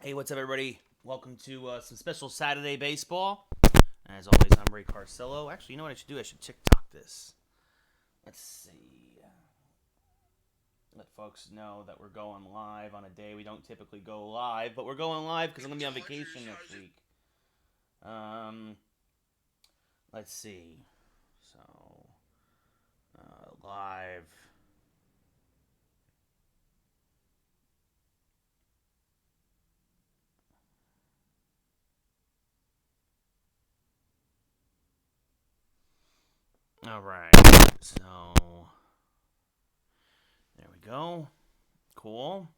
Hey, what's up, everybody? Welcome to some special Saturday baseball. As always, I'm Ray Carcello. Actually, you know what I should do? I should TikTok this. Let's see. Let folks know that we're going live on a day we don't typically go live, but we're going live because I'm going to be on vacation next week. Let's see. So, live. All right. So, there we go. Cool.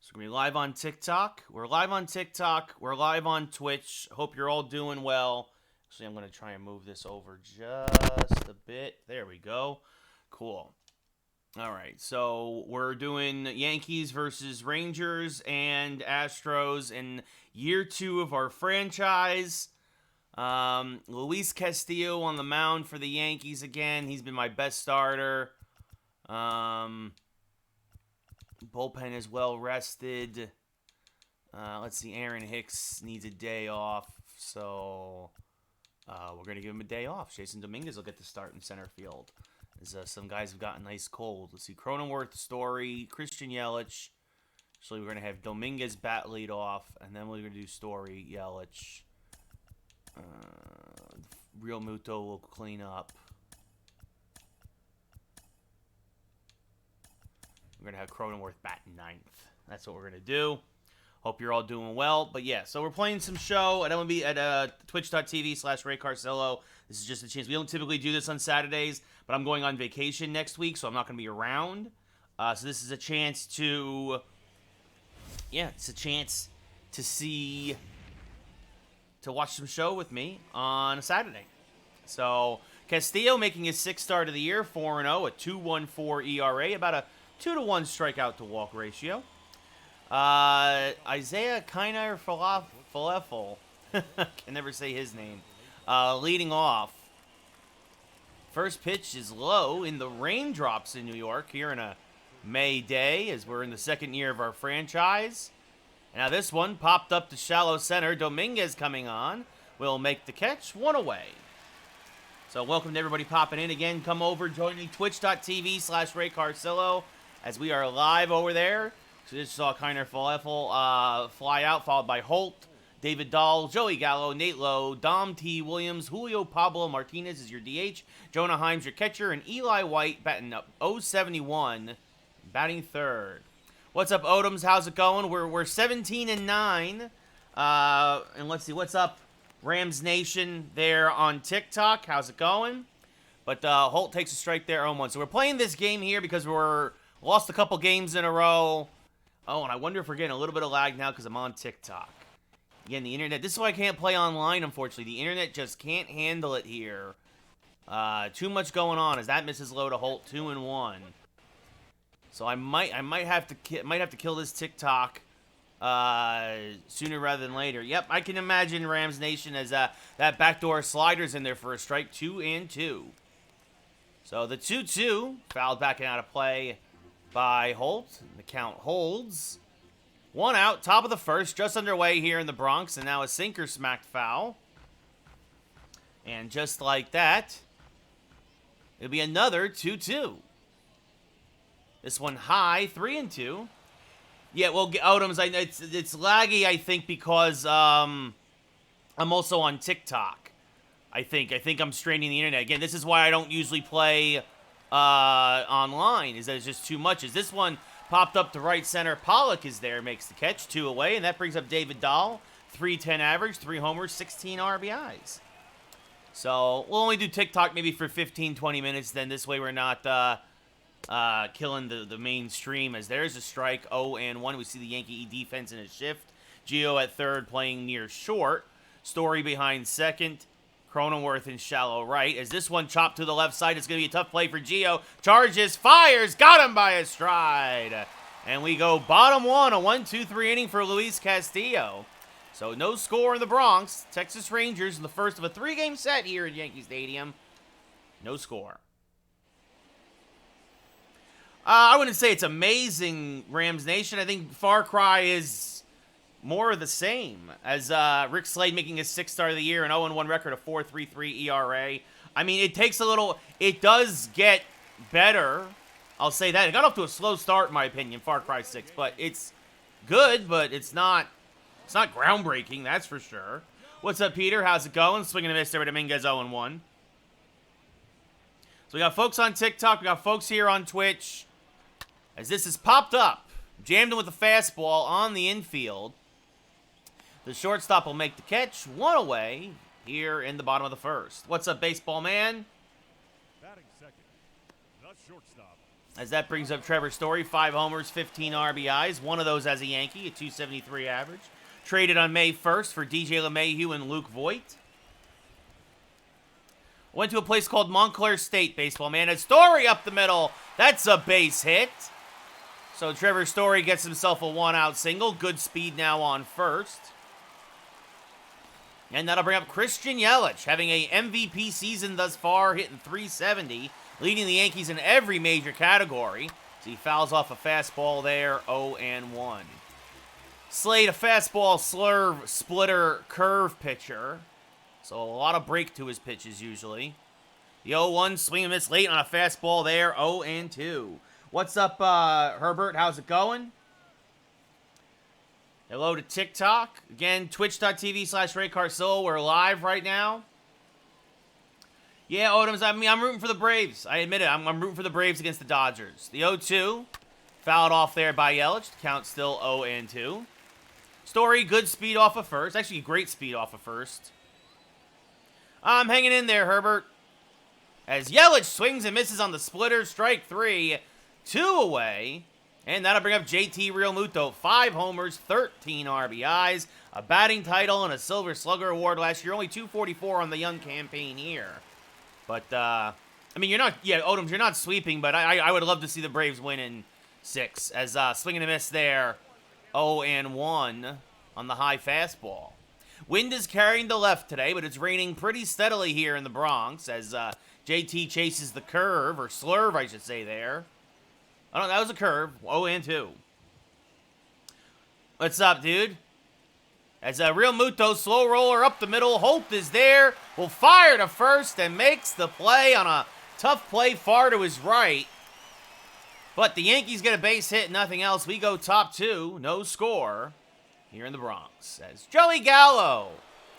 So we're going to be live on TikTok. We're live on TikTok. We're live on Twitch. Hope you're all doing well. Actually, I'm going to try and move this over just a bit. There we go. Cool. All right. So we're doing Yankees versus Rangers and Astros in year 2 of our franchise. Luis Castillo on the mound for the Yankees again. He's been my best starter. Bullpen is well rested. Let's see. Aaron Hicks needs a day off, so we're going to give him a day off. Jason Dominguez will get to start in center field. As some guys have gotten nice cold. Let's see. Cronenworth, Story, Christian Yelich. Actually, we're going to have Dominguez bat lead off, and then we're going to do Story, Yelich. Real Muto will clean up. We're going to have Cronenworth bat ninth. That's what we're going to do. Hope you're all doing well. But yeah, so we're playing some show at MLB at twitch.tv/Ray Carcello. This is just a chance. We don't typically do this on Saturdays, but I'm going on vacation next week, so I'm not going to be around. So this is a chance to... Yeah, it's a chance to see... to watch some show with me on a Saturday. So, Castillo making his 6th start of the year, 4-0, a 2.14 ERA, about a 2-to-1 strikeout to walk ratio. Isaiah Kiner Falafel, can never say his name, leading off. First pitch is low in the raindrops in New York here in a May day as we're in the 2nd year of our franchise. Now this one popped up to shallow center. Dominguez coming on will make the catch. 1 away. So welcome to everybody popping in again. Come over, join me, twitch.tv/Ray Carcello as we are live over there. So just saw Kiner Falafel fly out, followed by Holt, David Dahl, Joey Gallo, Nate Lowe, Dom T. Williams, Julio Pablo Martinez is your DH, Jonah Himes your catcher, and Eli White batting up 071, batting 3rd. What's up, Odoms? How's it going? We're 17-9. And let's see, what's up, Rams Nation there on TikTok? How's it going? But Holt takes a strike there, 0-1. So we're playing this game here because we're lost a couple games in a row. Oh, and I wonder if we're getting a little bit of lag now because I'm on TikTok. Again, the internet. This is why I can't play online, unfortunately. The internet just can't handle it here. Too much going on as that misses low to Holt, 2-1. So I might have to kill this TikTok sooner rather than later. Yep, I can imagine Rams Nation as that backdoor slider's in there for a strike, 2-2. So the 2-2 fouled back and out of play by Holt. The count holds. 1 out, top of the 1st, just underway here in the Bronx, and now a sinker smacked foul. And just like that, it'll be another 2-2. This one high, 3-2. Yeah, well, Odoms, it's laggy, I think, because I'm also on TikTok. I think I'm straining the internet. Again, this is why I don't usually play online, is that it's just too much. As this one popped up to right center, Pollock is there, makes the catch, 2 away, and that brings up David Dahl, 310 average, 3 homers, 16 RBIs. So we'll only do TikTok maybe for 15-20 minutes, then this way we're not... killing the mainstream as there's a strike, 0-1. We see the Yankee defense in a shift. Gio at 3rd playing near short. Story behind 2nd. Cronenworth in shallow right. As this one chopped to the left side, it's going to be a tough play for Gio. Charges, fires, got him by a stride. And we go bottom 1, a 1-2-3 inning for Luis Castillo. So no score in the Bronx. Texas Rangers in the first of a 3-game set here at Yankee Stadium. No score. I wouldn't say it's amazing, Rams Nation. I think Far Cry is more of the same. As Rick Slade making his 6th start of the year, an 0-1 record, a 4.33 ERA. I mean, it takes a little... It does get better. I'll say that. It got off to a slow start, in my opinion, Far Cry 6. But it's good, but it's not groundbreaking, that's for sure. What's up, Peter? How's it going? Swinging a miss there with Dominguez 0-1. So we got folks on TikTok. We got folks here on Twitch. As this has popped up. Jammed him with a fastball on the infield. The shortstop will make the catch. 1 away here in the bottom of the first. What's up, baseball man? Batting second, the shortstop. As that brings up Trevor Story. 5 homers, 15 RBIs. One of those as a Yankee, a 273 average. Traded on May 1st for DJ LeMahieu and Luke Voigt. Went to a place called Montclair State, baseball man. A Story up the middle. That's a base hit. So Trevor Story gets himself a 1-out single. Good speed now on first. And that'll bring up Christian Yelich, having a MVP season thus far, hitting .370, leading the Yankees in every major category. So he fouls off a fastball there, 0-1. Slade, a fastball, slurve, splitter, curve pitcher. So a lot of break to his pitches usually. The 0-1 swing and miss late on a fastball there, 0-2. What's up, Herbert? How's it going? Hello to TikTok. Again, twitch.tv/RayCarcillo. We're live right now. Yeah, Odoms, I mean, I'm rooting for the Braves. I admit it. I'm rooting for the Braves against the Dodgers. The 0-2. Fouled off there by Yelich. The count still 0-2. Story, good speed off of first. Actually, great speed off of first. I'm hanging in there, Herbert. As Yelich swings and misses on the splitter. Strike 3. 2 away. And that'll bring up JT Realmuto. 5 homers, 13 RBIs. A batting title and a Silver Slugger Award last year. Only 244 on the Young campaign here. But, I mean, you're not... Yeah, Odoms, you're not sweeping, but I would love to see the Braves win in 6. As swinging a miss there. 0-1 on the high fastball. Wind is carrying the left today, but it's raining pretty steadily here in the Bronx as JT chases the curve, or slurve, I should say there. Oh, no, that was a curve. 0-2. What's up, dude? As Realmuto, slow roller up the middle. Holt is there. Will fire to first and makes the play on a tough play far to his right. But the Yankees get a base hit, nothing else. We go top 2. No score here in the Bronx. As Joey Gallo,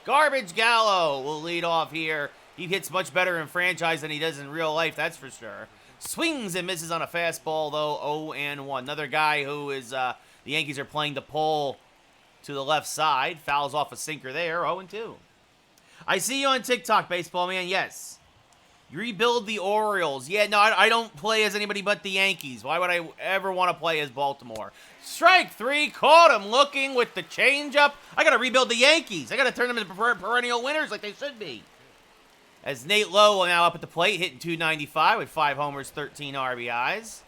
Garbage Gallo, will lead off here. He hits much better in franchise than he does in real life, that's for sure. Swings and misses on a fastball, though, 0-1. Another guy who is, the Yankees are playing to pull to the left side. Fouls off a sinker there, 0-2. I see you on TikTok, baseball man, yes. You rebuild the Orioles. Yeah, no, I don't play as anybody but the Yankees. Why would I ever want to play as Baltimore? Strike 3, caught him looking with the changeup. I got to rebuild the Yankees. I got to turn them into perennial winners like they should be. As Nate Lowe now up at the plate, hitting .295 with 5 homers, 13 RBIs.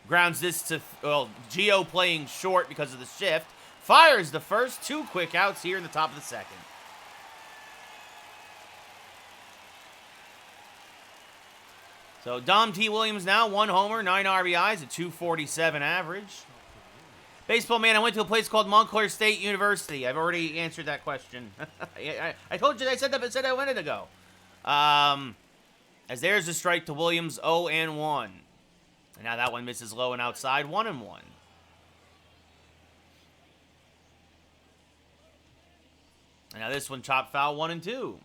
Grounds this to, well, Gio playing short because of the shift. Fires the first. 2 quick outs here in the top of the second. So Dom T. Williams now, 1 homer, 9 RBIs, a .247 average. Baseball man, I went to a place called Montclair State University. I've already answered that question. I told you, I said that a minute ago. As there's a strike to Williams, 0-1. And now that one misses low and outside, 1-1. And now this one chopped foul, 1-2.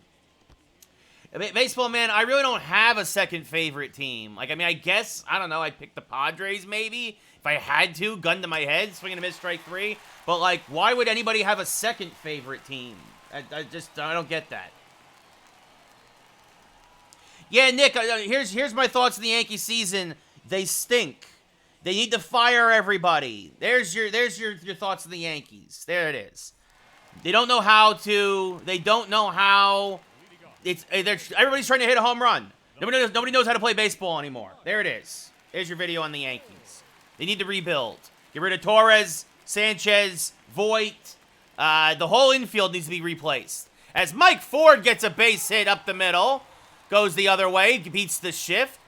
Baseball man, I really don't have a second favorite team. Like, I mean, I guess, I don't know, I'd pick the Padres maybe. If I had to, gun to my head, swing and a miss, strike 3. But, like, why would anybody have a second favorite team? I don't get that. Yeah, Nick, here's my thoughts on the Yankee season. They stink. They need to fire everybody. There's your thoughts on the Yankees. There it is. They don't know how to. They don't know how. Everybody's trying to hit a home run. Nobody knows how to play baseball anymore. There it is. There's your video on the Yankees. They need to rebuild. Get rid of Torres, Sanchez, Voit. The whole infield needs to be replaced. As Mike Ford gets a base hit up the middle. Goes the other way. Beats the shift.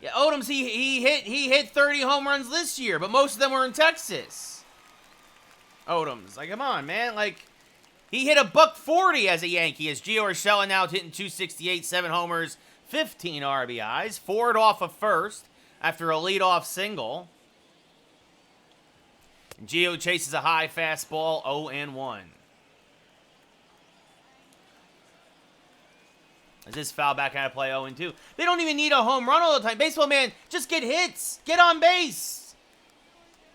Yeah, Odoms, he hit 30 home runs this year, but most of them were in Texas. Odoms, like, come on, man. Like, he hit a $140 as a Yankee, as Gio Urshela now hitting 268, 7 homers, 15 RBIs. Ford off of first after a leadoff single. And Gio chases a high fastball, 0-1. As this foul back out of play, 0-2. They don't even need a home run all the time. Baseball, man, just get hits. Get on base.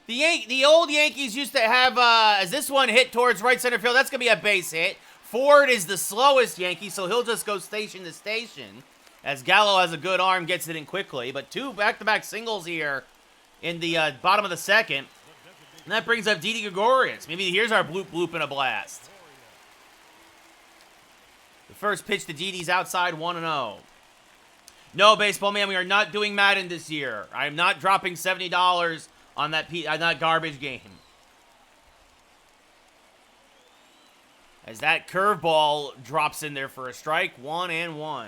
The old Yankees used to have, as this one hit towards right center field, that's going to be a base hit. Ford is the slowest Yankee, so he'll just go station to station. As Gallo has a good arm, gets it in quickly. But 2 back-to-back singles here in the bottom of the second. And that brings up Didi Gregorius. Maybe here's our bloop bloop and a blast. The first pitch to Didi's outside, 1-0. No, baseball man, we are not doing Madden this year. I am not dropping $70 on that garbage game. As that curveball drops in there for a strike, 1-1.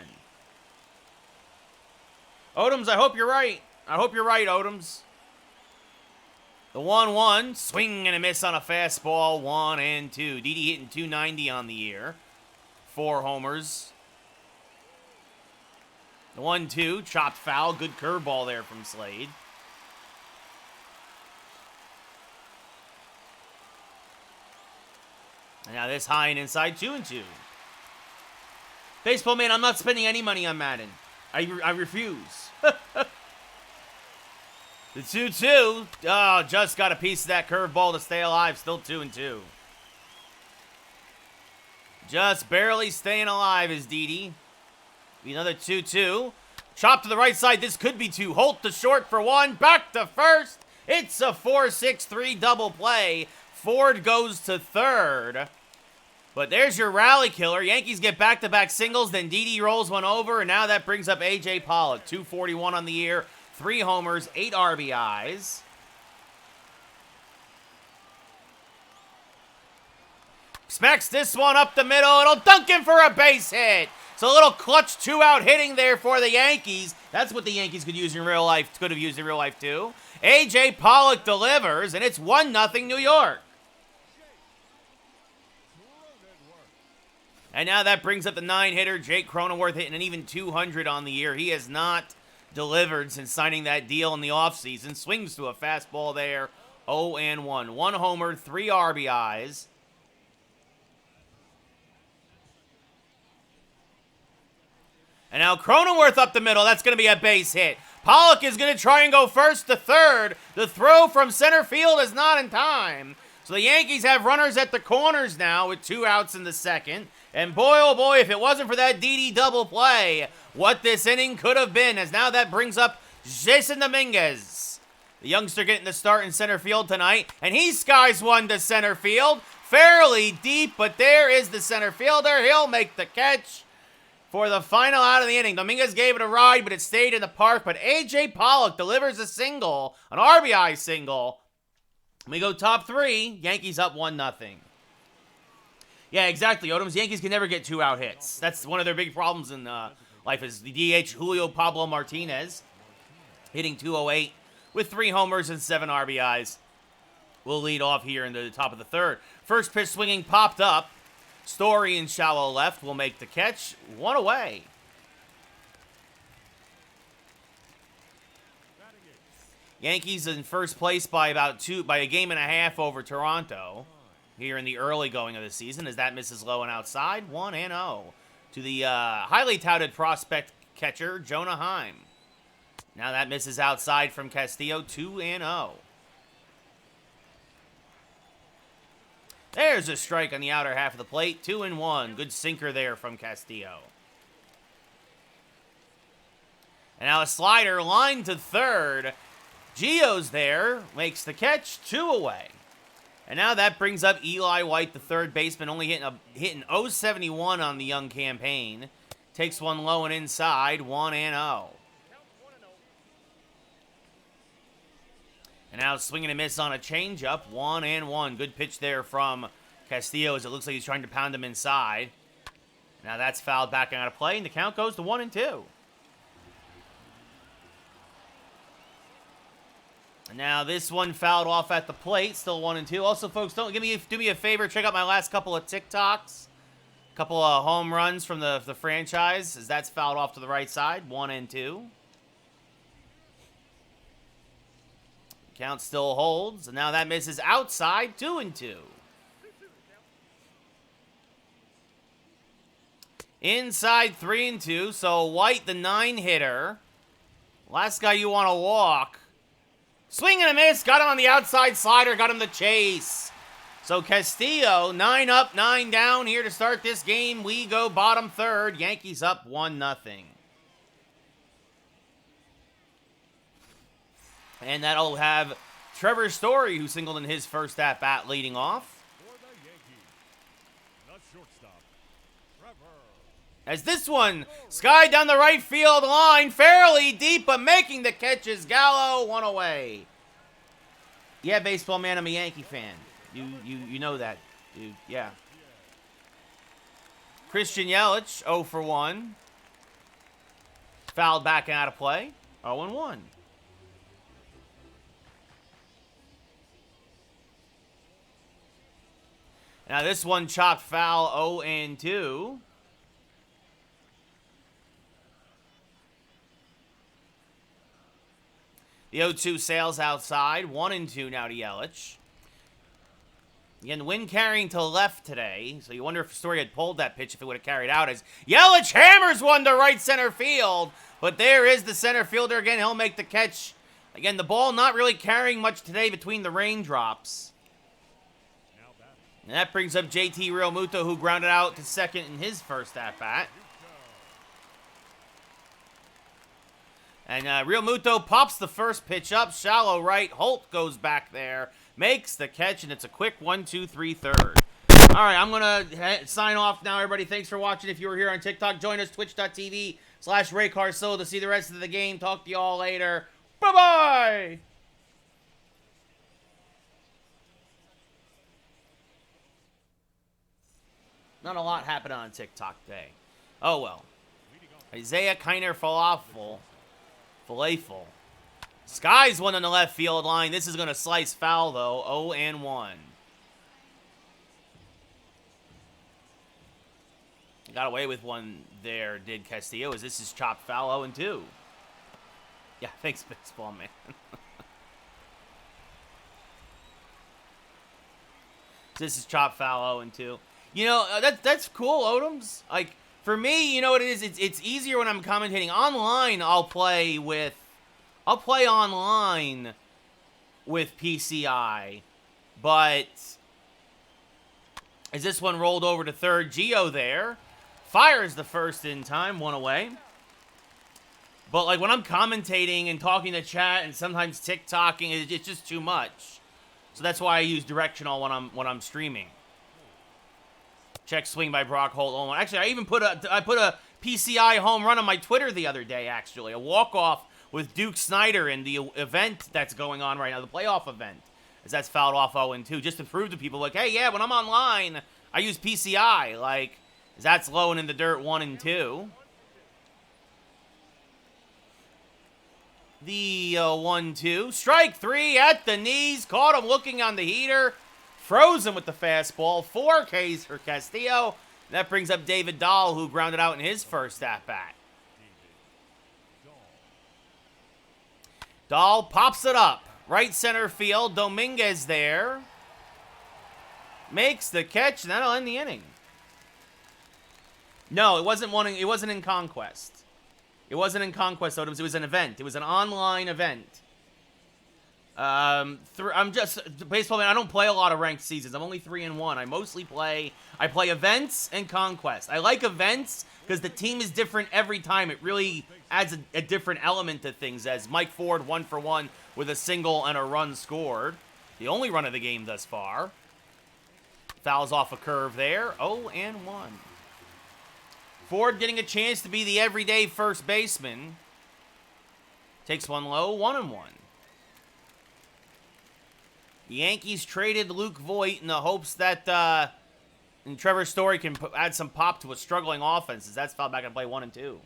Odoms, I hope you're right. I hope you're right, Odoms. The 1-1, swing and a miss on a fastball, 1-2. Didi hitting 290 on the year. 4 homers. The 1-2, chopped foul. Good curveball there from Slade. And now this high and inside, 2-2. Baseball man, I'm not spending any money on Madden. I refuse. The 2-2. Oh, just got a piece of that curveball to stay alive. Still 2-2. Just barely staying alive is Didi. Another 2-2. Chop to the right side. This could be 2. Holt to short for 1. Back to first. It's a 4-6-3 double play. Ford goes to third. But there's your rally killer. Yankees get back-to-back singles. Then Didi rolls one over. And now that brings up A.J. Pollock. 241 on the year. 3 homers. 8 RBIs. Smacks this one up the middle. It'll dunk him for a base hit. So a little clutch 2-out hitting there for the Yankees. That's what the Yankees could use in real life. Could have used in real life too. A.J. Pollock delivers, and it's 1-0 New York. And now that brings up the 9-hitter, Jake Cronenworth, hitting an even 200 on the year. He has not delivered since signing that deal in the offseason. Swings to a fastball there, 0-1. 1 homer, 3 RBIs. And now Cronenworth up the middle. That's going to be a base hit. Pollock is going to try and go first to third. The throw from center field is not in time. So the Yankees have runners at the corners now with 2 outs in the second. And boy, oh boy, if it wasn't for that Didi double play, what this inning could have been, as now that brings up Jason Dominguez. The youngster getting the start in center field tonight, and he skies one to center field. Fairly deep, but there is the center fielder. He'll make the catch for the final out of the inning. Dominguez gave it a ride, but it stayed in the park. But A.J. Pollock delivers a single, an RBI single. We go top 3. Yankees up 1-0. Yeah, exactly, Odoms. Yankees can never get 2-out hits. That's one of their big problems in life is the DH Julio Pablo Martinez hitting 208 with 3 homers and 7 RBIs. We'll lead off here in the top of the third. First pitch swinging popped up. Story in shallow left will make the catch. 1 away. Yankees in first place by a game and a half over Toronto here in the early going of the season, as that misses low and outside. 1-0 to the highly touted prospect catcher Jonah Heim. Now that misses outside from Castillo. 2-0. There's a strike on the outer half of the plate. 2-1. Good sinker there from Castillo. And now a slider lined to third. Gio's there, makes the catch. 2 away. And now that brings up Eli White, the third baseman, only hitting .071 on the young campaign. Takes one low and inside. 1-0. And now swinging a miss on a changeup. 1-1. Good pitch there from Castillo, as it looks like he's trying to pound him inside. Now that's fouled back out of play, and the count goes to 1-2. Now this one fouled off at the plate, still 1-2. Also, folks, do me a favor, check out my last couple of TikToks. Couple of home runs from the franchise, as that's fouled off to the right side, 1-2. Count still holds, and now that misses outside, 2-2. Inside, 3-2. So White, the 9-hitter, last guy you want to walk. Swing and a miss, got him on the outside slider, got him the chase. So Castillo, 9 up, 9 down here to start this game. We go bottom third. Yankees up 1-0. And that'll have Trevor Story, who singled in his first at-bat, leading off. For the Yankees, the shortstop, Trevor. As this one, sky down the right field line, fairly deep, but making the catch is Gallo, one away. Yeah, baseball man, I'm a Yankee fan. You know that, dude. Yeah. Christian Yelich, 0 for 1. Fouled back out of play, 0-1. Now this one chopped foul, 0-2. The 0-2 sails outside. 1-2 now to Yelich. Again, wind carrying to left today, so you wonder if Story had pulled that pitch if it would have carried out, as Yelich hammers one to right center field. But there is the center fielder again. He'll make the catch. Again, the ball not really carrying much today between the raindrops. And that brings up JT Realmuto, who grounded out to second in his first at-bat. And Realmuto pops the first pitch up, shallow right. Holt goes back there, makes the catch, and it's a quick 1-2-3 third. All right, I'm going to sign off now, everybody. Thanks for watching. If you were here on TikTok, join us, twitch.tv/RayCarsillo to see the rest of the game. Talk to you all later. Bye-bye! Not a lot happened on TikTok today. Oh, well. Isaiah Kiner Falafel. Sky's one on the left field line. This is going to slice foul, though. 0-1. Got away with one there, did Castillo, as this is chopped foul, 0-2. Yeah, thanks, baseball man. This is chopped foul, 0-2. You know, that's cool, Odoms. Like, for me, you know what it is? It's easier when I'm commentating online. I'll play online with PCI, but as this one rolled over to third, Gio there fires the first in time, 1 away. But like when I'm commentating and talking to chat and sometimes TikToking, it's just too much. So that's why I use directional when I'm streaming. Check swing by Brock Holt. Actually, I even put a PCI home run on my Twitter the other day, actually. A walk-off with Duke Snyder in the event that's going on right now, the playoff event. As that's fouled off 0-2, just to prove to people, like, hey, yeah, when I'm online, I use PCI. Like, as that's low and in the dirt, 1-2. The 1-2. Strike 3 at the knees. Caught him looking on the heater. Frozen with the fastball. 4 Ks for Castillo. That brings up David Dahl, who grounded out in his first at-bat. Dahl pops it up. Right center field. Dominguez there. Makes the catch, and that'll end the inning. No, it wasn't in Conquest. It wasn't in Conquest, Odoms. It was an event. It was an online event. I'm just baseball man. I don't play a lot of ranked seasons. I'm only 3-1. I play events and Conquest. I like events because the team is different every time. It really adds a different element to things. As Mike Ford 1 for 1 with a single and a run scored, the only run of the game thus far. Fouls off a curve there. 0-1. Ford getting a chance to be the everyday first baseman. Takes one low. 1-1. The Yankees traded Luke Voit in the hopes that Trevor Story can add some pop to a struggling offense, as that's fouled back and play 1-2.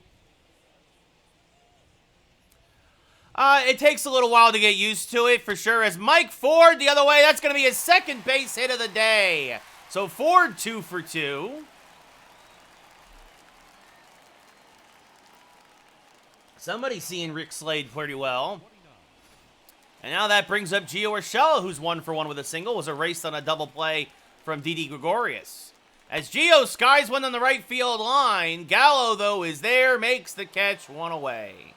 It takes a little while to get used to it, for sure. As Mike Ford the other way, that's going to be his second base hit of the day. So Ford 2 for 2. Somebody's seeing Rick Slade pretty well. And now that brings up Gio Urshela, who's 1 for 1 with a single. Was erased on a double play from Didi Gregorius. As Gio skies one on the right field line, Gallo, though, is there, makes the catch, 1 away.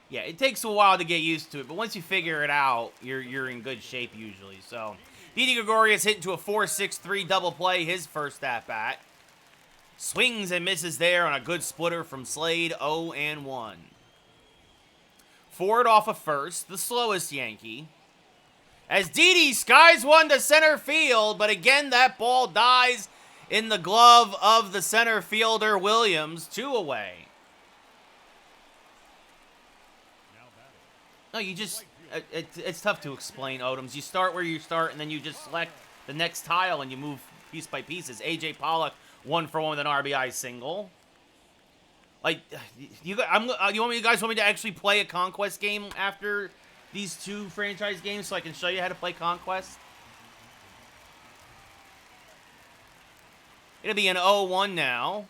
Yeah, it takes a while to get used to it, but once you figure it out, you're in good shape usually. So, Didi Gregorius hit into a 4-6-3 double play, his first at-bat. Swings and misses there on a good splitter from Slade, 0-1. Ford off of first, the slowest Yankee. As Didi skies one to center field, but again that ball dies in the glove of the center fielder Williams, 2 away. No, you just, it's tough to explain, Odoms. You start where you start, and then you just select the next tile, and you move piece by pieces. A.J. Pollock, 1 for 1 with an RBI single. Like, you guys want me to actually play a Conquest game after these 2 franchise games so I can show you how to play Conquest? It'll be an 0-1 now.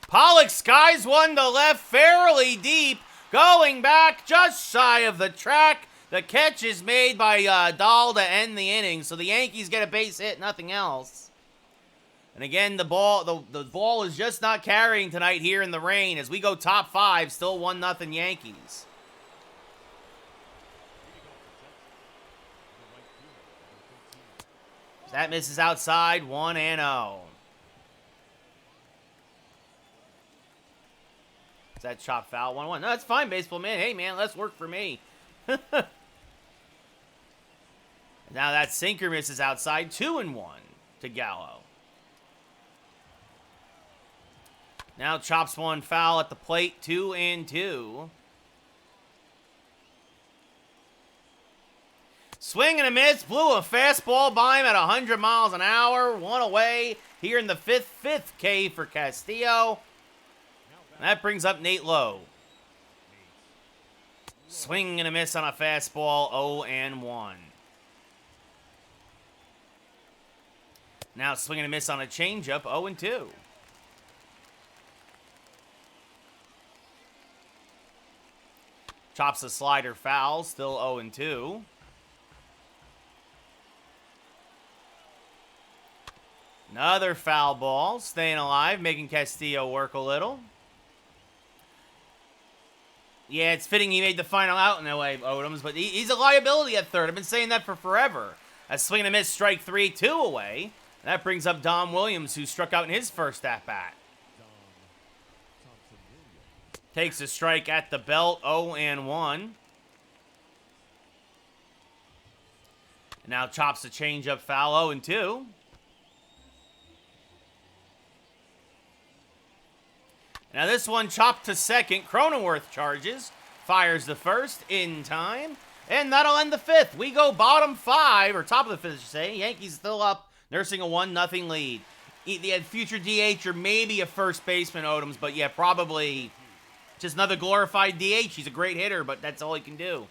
Pollock skies one to left, fairly deep. Going back just shy of the track. The catch is made by Dahl to end the inning. So the Yankees get a base hit, nothing else. And again, the ball is just not carrying tonight here in the rain as we go top 5, still 1-0 Yankees. That misses outside, 1-0. Is that chop foul? 1-1. No, that's fine, baseball man. Hey, man, less work for me. Now that sinker misses outside, 2-1 to Gallo. Now chops one foul at the plate, 2-2. Swing and a miss, blew a fastball by him at 100 miles an hour, 1 away here in the fifth K for Castillo. That brings up Nate Lowe. Swing and a miss on a fastball, 0-1. Now swing and a miss on a changeup, 0-2. Chops a slider foul, still 0-2. Another foul ball, staying alive, making Castillo work a little. Yeah, it's fitting he made the final out in that way, Odoms, but he's a liability at third. I've been saying that for forever. A swing and a miss, strike 3, 2 away. That brings up Dom Williams, who struck out in his first at-bat. Takes a strike at the belt, 0-1. Now chops a changeup foul, 0-2. Now this one chopped to second. Cronenworth charges. Fires the first in time. And that'll end the 5th. We go bottom 5, or top of the 5th, I should say. Yankees still up, nursing a 1-0 lead. They had future DH or maybe a first baseman, Odoms, but yeah, probably just another glorified DH. He's a great hitter, but that's all he can do.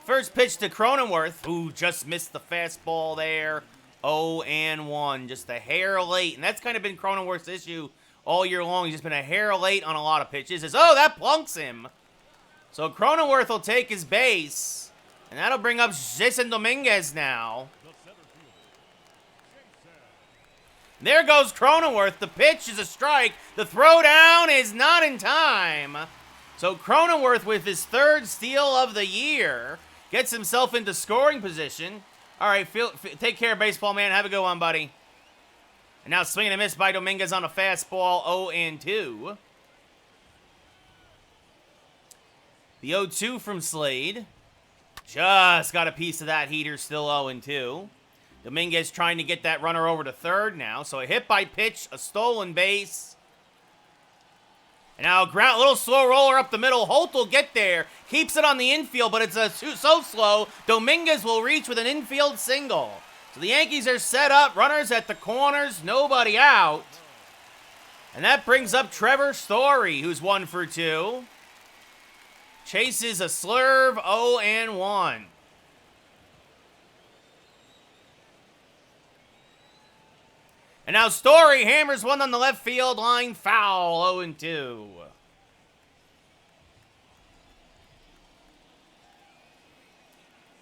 First pitch to Cronenworth, who just missed the fastball there. 0-1, just a hair late. And that's kind of been Cronenworth's issue all year long. He's just been a hair late on a lot of pitches. Oh, that plunks him. So Cronenworth will take his base. And that'll bring up Jason Dominguez now. There goes Cronenworth. The pitch is a strike. The throw down is not in time. So Cronenworth, with his 3rd steal of the year, gets himself into scoring position. All right, take care, baseball man. Have a good one, buddy. And now swing and a miss by Dominguez on a fastball, 0-2. The 0-2 from Slade. Just got a piece of that heater, still 0-2. Dominguez trying to get that runner over to third now. So a hit by pitch, a stolen base. And now a little slow roller up the middle. Holt will get there. Keeps it on the infield, but it's so slow. Dominguez will reach with an infield single. So the Yankees are set up. Runners at the corners. Nobody out. And that brings up Trevor Story, who's 1 for 2. Chases a slurve, 0-1. And now Story hammers one on the left field line, foul, 0-2.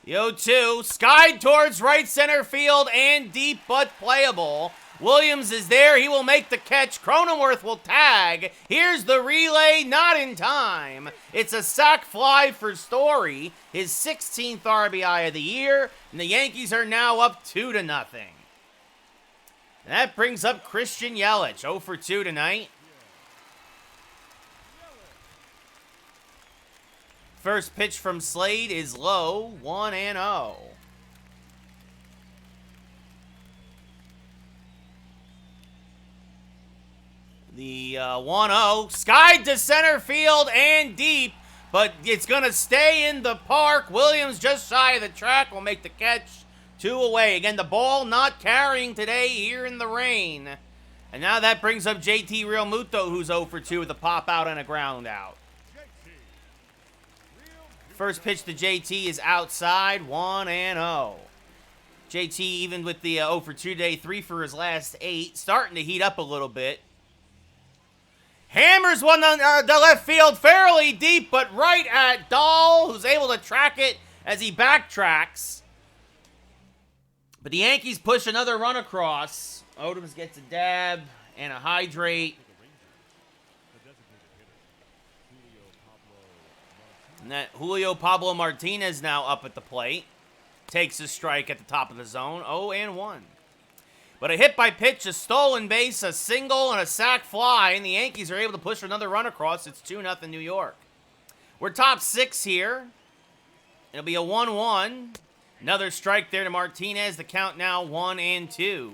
The 0-2, skied towards right center field and deep but playable. Williams is there. He will make the catch. Cronenworth will tag. Here's the relay, not in time. It's a sac fly for Story, his 16th RBI of the year, and the Yankees are now up 2-0. And that brings up Christian Yelich, 0 for 2 tonight. First pitch from Slade is low, 1-0. The 1-0, skied to center field and deep, but it's going to stay in the park. Williams just shy of the track will make the catch, 2 away. Again, the ball not carrying today here in the rain. And now that brings up JT Realmuto, who's 0 for 2 with a pop out and a ground out. First pitch to JT is outside, 1-0. JT, even with the 0 for 2 day, 3 for his last 8, starting to heat up a little bit. Hammers one on the left field fairly deep, but right at Dahl, who's able to track it as he backtracks. But the Yankees push another run across. Odoms gets a dab and a hydrate. And that Julio Pablo Martinez now up at the plate. Takes a strike at the top of the zone. 0-1. But a hit by pitch, a stolen base, a single, and a sac fly, and the Yankees are able to push another run across. It's 2-0 New York. We're top 6 here. It'll be a 1-1. Another strike there to Martinez. The count now 1-2.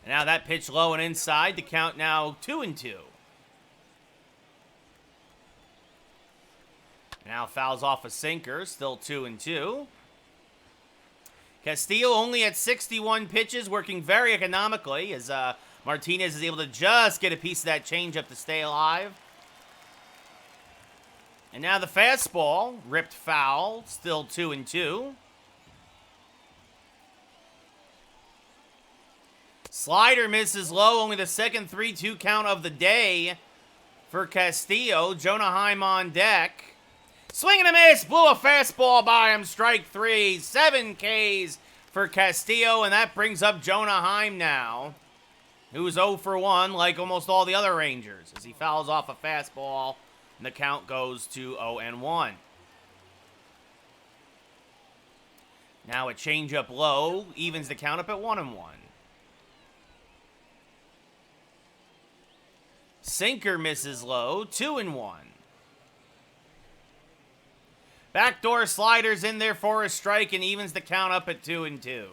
And now that pitch low and inside. The count now 2-2. Now fouls off a sinker. Still 2-2. Castillo only at 61 pitches, working very economically as Martinez is able to just get a piece of that changeup to stay alive. And now the fastball, ripped foul, still 2-2. Slider misses low, only the second 3-2 count of the day for Castillo. Jonah Heim on deck. Swing and a miss, blew a fastball by him, strike 3. 7 Ks for Castillo, and that brings up Jonah Heim now, who's 0 for 1 like almost all the other Rangers, as he fouls off a fastball, and the count goes to 0-1. Now a changeup low, evens the count up at 1-1. Sinker misses low, 2-1. Backdoor sliders in there for a strike and evens the count up at 2-2.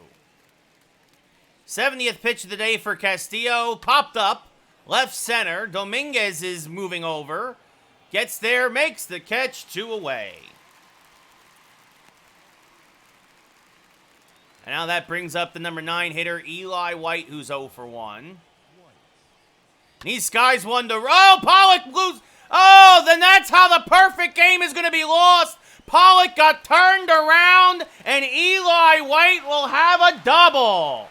70th pitch of the day for Castillo. Popped up. Left center. Dominguez is moving over. Gets there. Makes the catch. 2 away. And now that brings up the number 9 hitter, Eli White, who's 0 for 1. And he skies one to... Oh, Pollock lose... Oh, then that's how the perfect game is going to be lost. Pollock got turned around, and Eli White will have a double.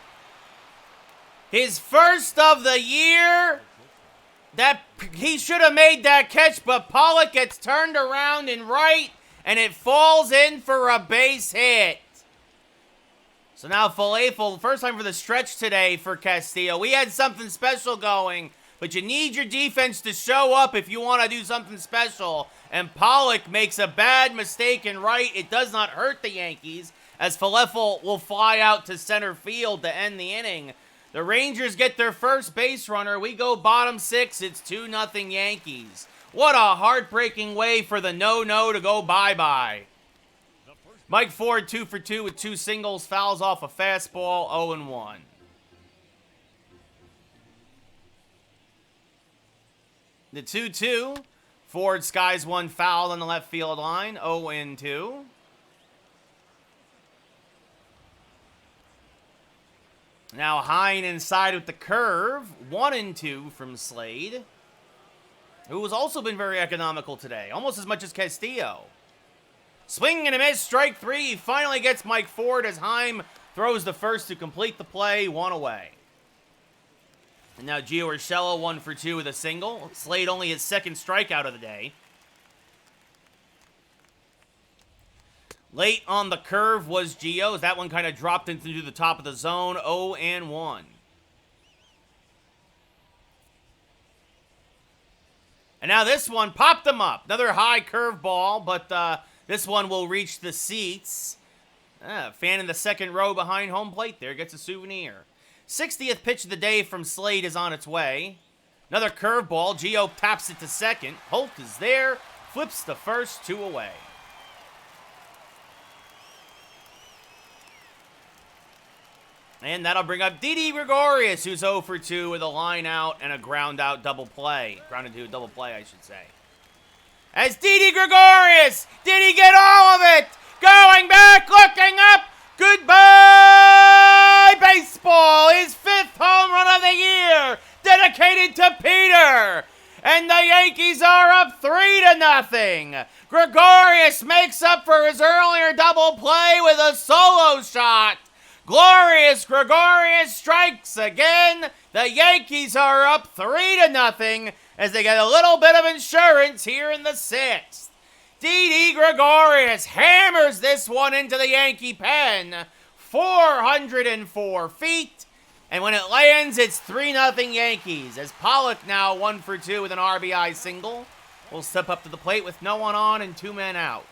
His first of the year. That he should have made that catch, but Pollock gets turned around and right, and it falls in for a base hit. So now Falafel, first time for the stretch today for Castillo. We had something special going, but you need your defense to show up if you want to do something special. And Pollock makes a bad mistake in right. It does not hurt the Yankees, as Falafel will fly out to center field to end the inning. The Rangers get their first base runner. We go bottom 6. It's 2-0 Yankees. What a heartbreaking way for the no-no to go bye-bye. Mike Ford 2 for 2 with 2 singles. Fouls off a fastball, 0-1. The 2-2. Ford skies one foul on the left field line, 0-2. Now Hine inside with the curve, 1-2 from Slade. who has also been very economical today, almost as much as Castillo. Swing and a miss, strike three. He finally gets Mike Ford as Heim throws the first to complete the play, one away. And now Gio Urshela 1 for 2 with a single. Slade only his second strikeout of the day. Late on the curve was Gio. That one kind of dropped into the top of the zone. 0-1. And now this one popped him up. Another high curve ball, but this one will reach the seats. Fan in the second row behind home plate there gets a souvenir. 60th pitch of the day from Slade is on its way. Another curveball. Gio taps it to second. Holt is there. Flips the first, 2 away. And that'll bring up Didi Gregorius, who's 0 for 2 with a line out and a ground out double play. Grounded to a double play, I should say. As Didi Gregorius, did he get all of it? Going back, looking up. Goodbye, baseball. His 5th home run of the year, dedicated to Peter. And the Yankees are up 3-0. Gregorius makes up for his earlier double play with a solo shot. Glorious Gregorius strikes again. The Yankees are up 3-0 as they get a little bit of insurance here in the 6th. Didi Gregorius hammers this one into the Yankee pen. 404 feet. And when it lands, it's 3-0 Yankees. As Pollock now 1 for 2 with an RBI single will step up to the plate with no one on and 2 men out.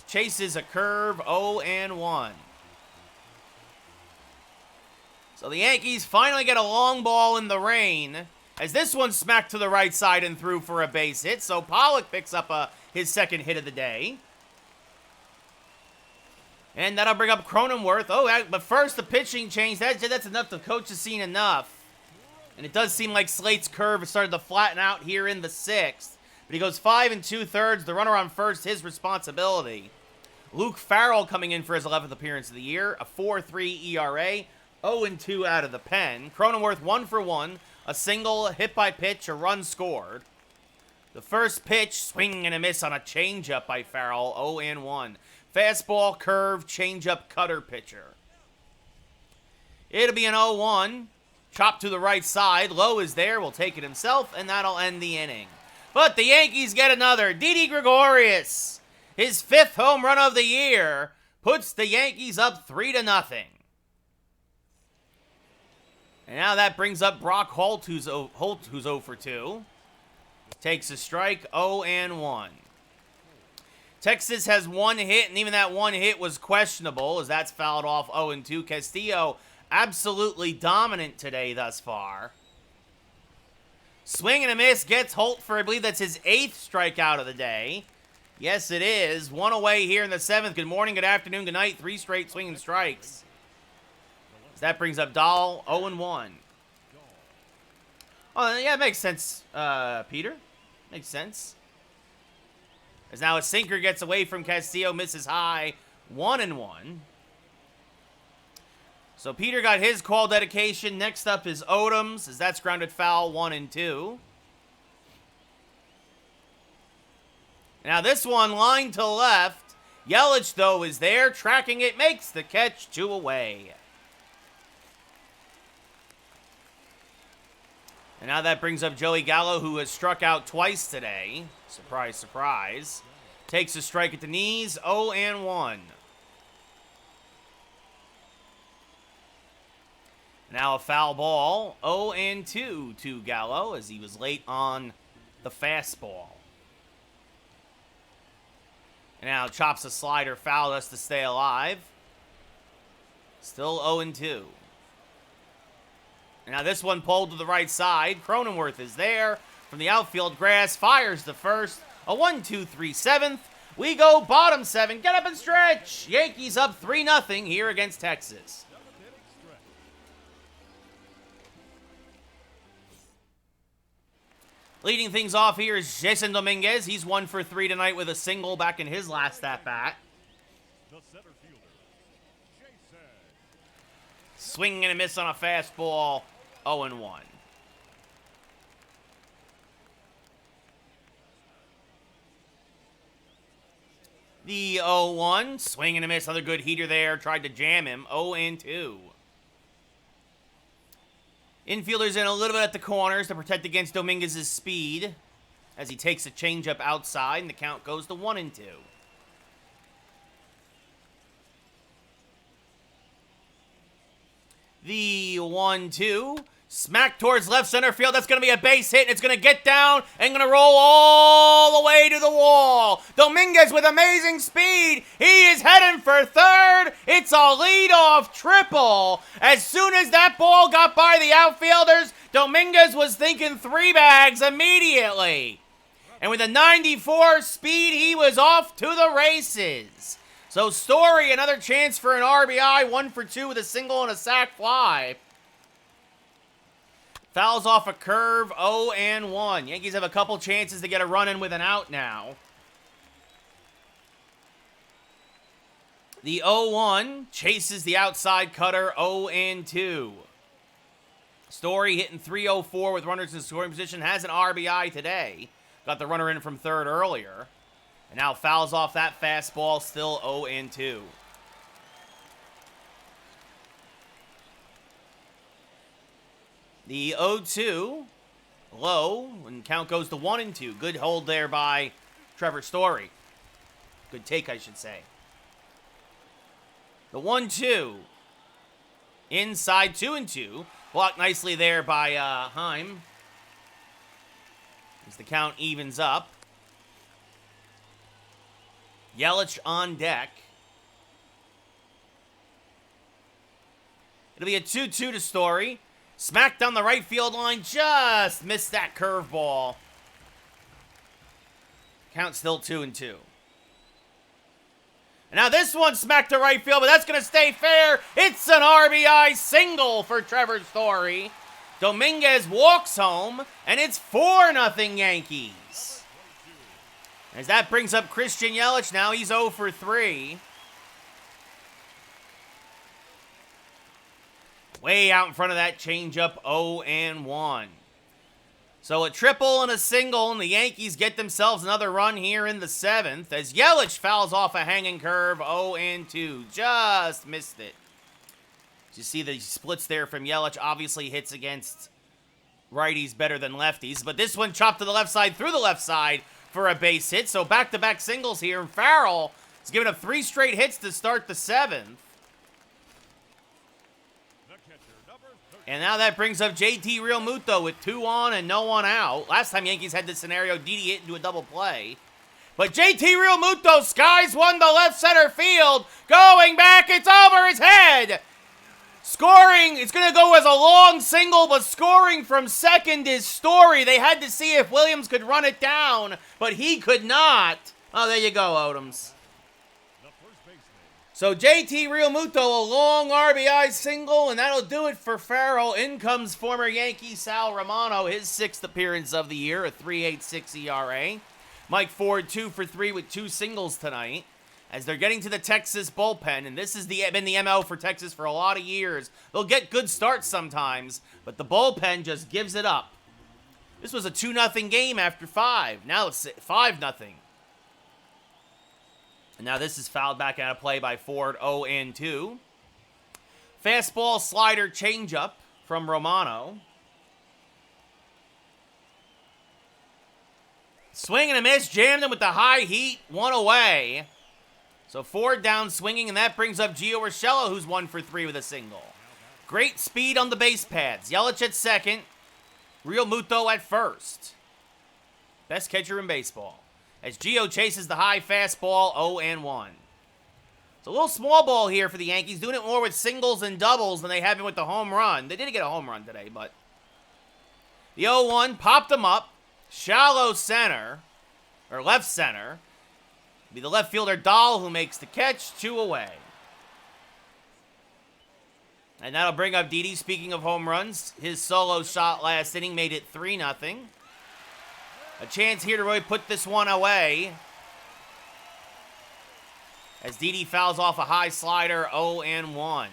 Chases a curve, 0-1. So the Yankees finally get a long ball in the rain, as this one smacked to the right side and through for a base hit. So Pollock picks up his second hit of the day. And that'll bring up Cronenworth. But first the pitching change. That's enough. The coach has seen enough. And it does seem like Slate's curve has started to flatten out here in the 6th. But he goes 5 2/3. The runner on first, his responsibility. Luke Farrell coming in for his 11th appearance of the year. A 4.3 ERA. 0-2 out of the pen. Cronenworth 1 for 1. A single, a hit by pitch, a run scored. The first pitch, swing and a miss on a changeup by Farrell. 0-1. Fastball, curve, changeup, cutter pitcher. It'll be an 0-1. Chop to the right side. Lowe is there. Will take it himself, and that'll end the inning. But the Yankees get another. Didi Gregorius, his 5th home run of the year, puts the Yankees up 3-0. And now that brings up Brock Holt, who's 0 for 2. Takes a strike, 0-1. Texas has 1 hit, and even that 1 hit was questionable, as that's fouled off 0-2. Castillo absolutely dominant today thus far. Swing and a miss gets Holt for, I believe that's his 8th strikeout of the day. Yes, it is. 1 away here in the 7th. Good morning, good afternoon, good night. 3 straight swinging strikes. That brings up Dahl, 0-1. Oh, yeah, it makes sense, Peter. Makes sense. As now a sinker gets away from Castillo, misses high, 1-1. So Peter got his call dedication. Next up is Odoms, as that's grounded foul, 1-2. Now this one, line to left. Yelich, though, is there, tracking it, makes the catch, 2 away. And now that brings up Joey Gallo, who has struck out twice today. Surprise, surprise. Takes a strike at the knees, 0-1. Now a foul ball, 0-2 to Gallo, as he was late on the fastball. And now chops a slider foul us to stay alive. Still 0-2. And now this one pulled to the right side. Cronenworth is there from the outfield grass. Fires the first. A 1-2-3 7th. We go bottom 7. Get up and stretch. Yankees up 3-0 here against Texas. Leading things off here is Jason Dominguez. He's 1 for 3 tonight with a single back in his last at-bat. The center fielder, Jason. Swing and a miss on a fastball, 0-1. The 0-1, swing and a miss. Another good heater there. Tried to jam him. 0-2. Infielders in a little bit at the corners to protect against Dominguez's speed as he takes a changeup outside, and the count goes to 1-2. The 1-2. Smack towards left center field. That's going to be a base hit, and it's going to get down and going to roll all the way to the wall. Dominguez with amazing speed. He is heading for third. It's a leadoff triple. As soon as that ball got by the outfielders, Dominguez was thinking 3 bags immediately. And with a 94 speed, he was off to the races. So Story, another chance for an RBI, 1 for 2 with a single and a sac fly. Fouls off a curve, 0-1. Yankees have a couple chances to get a run in with an out now. The 0-1 chases the outside cutter, 0-2. Story hitting .304 with runners in scoring position, has an RBI today. Got the runner in from third earlier. And now fouls off that fastball, still 0-2. The 0-2, low, and count goes to 1-2. Good hold there by Trevor Story. Good take, I should say. The 1-2, inside 2-2. Blocked nicely there by Heim. As the count evens up. Yelich on deck. It'll be a 2-2 to Story. Smacked down the right field line, just missed that curveball. Count still 2-2. And now this one smacked to right field, but that's going to stay fair. It's an RBI single for Trevor Story. Dominguez walks home, and it's 4-0 Yankees. As that brings up Christian Yelich, now he's 0 for 3. Way out in front of that changeup, 0-1. So a triple and a single, and the Yankees get themselves another run here in the 7th as Yelich fouls off a hanging curve, 0-2. Just missed it. You see the splits there from Yelich. Obviously hits against righties better than lefties, but this one chopped to the left side through the left side for a base hit. So back-to-back singles here, and Farrell is giving up 3 straight hits to start the 7th. And now that brings up JT Realmuto with 2 on and no one out. Last time Yankees had this scenario, Didi hit into a double play. But JT Realmuto skies one to left center field. Going back, it's over his head. Scoring, it's going to go as a long single, but scoring from second is Story. They had to see if Williams could run it down, but he could not. Oh, there you go, Odoms. So JT Realmuto, a long RBI single, and that'll do it for Farrell. In comes former Yankee Sal Romano, his 6th appearance of the year, a 3.86 ERA. Mike Ford, 2 for 3 with 2 singles tonight. As they're getting to the Texas bullpen, and this has been the MO for Texas for a lot of years. They'll get good starts sometimes, but the bullpen just gives it up. This was a 2-0 game after 5. Now it's 5-0. And now this is fouled back out of play by Ford, 0-2. Fastball, slider, changeup from Romano. Swing and a miss, jammed him with the high heat, 1 away. So Ford down swinging, and that brings up Gio Urshela, who's 1 for 3 with a single. Great speed on the base paths. Yelich at second, Realmuto at first. Best catcher in baseball. As Gio chases the high fastball, 0-1. It's a little small ball here for the Yankees, doing it more with singles and doubles than they have been with the home run. They did get a home run today, but the 0-1 popped them up. Shallow center, or left center. It'll be the left fielder Dahl who makes the catch, 2 away. And that'll bring up Didi. Speaking of home runs, his solo shot last inning made it 3-0. A chance here to really put this one away. As Didi fouls off a high slider, 0-1.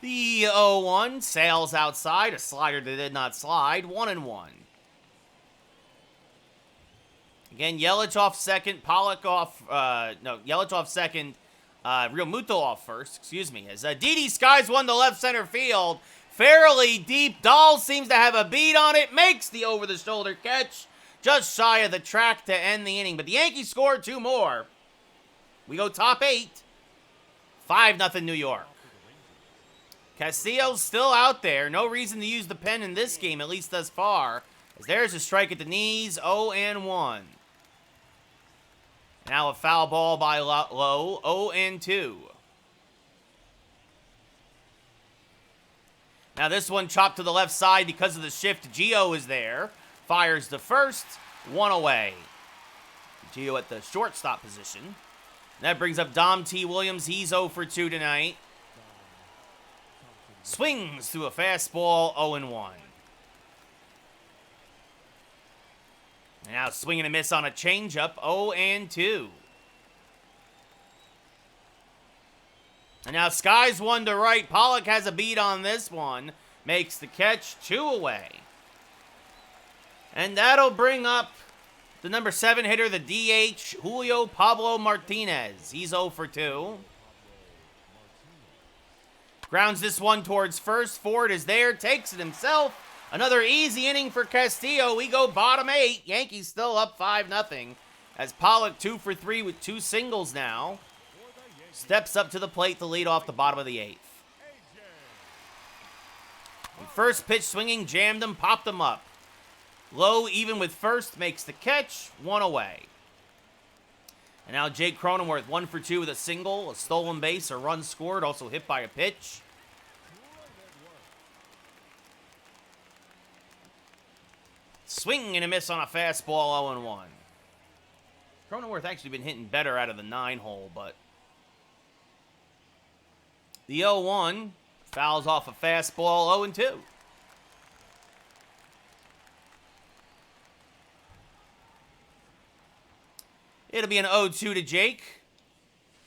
The 0-1 sails outside. A slider that did not slide, 1-1. Again, Yelich off second, Pollock off, Yelich off second, Real Muto off first, excuse me. As Didi skies one to left center field, fairly deep. Dahl seems to have a beat on it, makes the over-the-shoulder catch, just shy of the track to end the inning. But the Yankees scored 2 more. We go top 8, 5-0 New York. Castillo's still out there. No reason to use the pen in this game, at least thus far. As there's a strike at the knees, 0-1. Now a foul ball by Lowe, 0-2. Now this one chopped to the left side because of the shift. Gio is there. Fires the first, 1 away. Gio at the shortstop position. That brings up Dom T. Williams. He's 0 for 2 tonight. Swings through a fastball, 0-1. And now swing and a miss on a changeup, 0-2. And now skies one to right. Pollock has a beat on this one. Makes the catch, 2 away. And that'll bring up the number 7 hitter, the DH, Julio Pablo Martinez. He's 0 for 2. Grounds this one towards first. Ford is there, takes it himself. Another easy inning for Castillo. We go bottom 8. Yankees still up 5-0. As Pollock 2 for 3 with 2 singles now. Steps up to the plate to lead off the bottom of the 8th. And first pitch swinging, jammed him, popped him up. Lowe, even with first, makes the catch, 1 away. And now Jake Cronenworth, 1 for 2 with a single, a stolen base, a run scored, also hit by a pitch. Swing and a miss on a fastball, 0-1. Cronenworth actually been hitting better out of the 9-hole, but the 0-1 fouls off a fastball, 0-2. It'll be an 0-2 to Jake.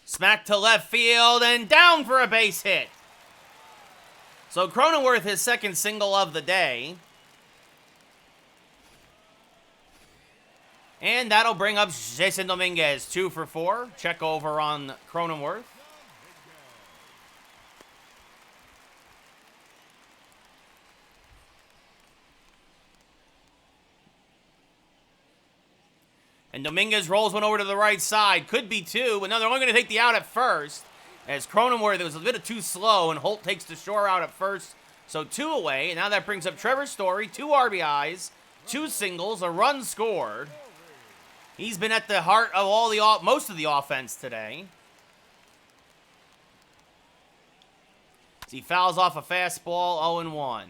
Smack to left field and down for a base hit. So Cronenworth, his second single of the day. And that'll bring up Jason Dominguez, 2 for 4. Check over on Cronenworth. And Dominguez rolls one over to the right side. Could be 2, but no, they're only going to take the out at first. As Cronenworth, it was a bit too slow, and Holt takes the shore out at first. So 2 away, and now that brings up Trevor Story, 2 RBIs, 2 singles, a run scored. He's been at the heart of most of the offense today. As he fouls off a fastball, 0-1.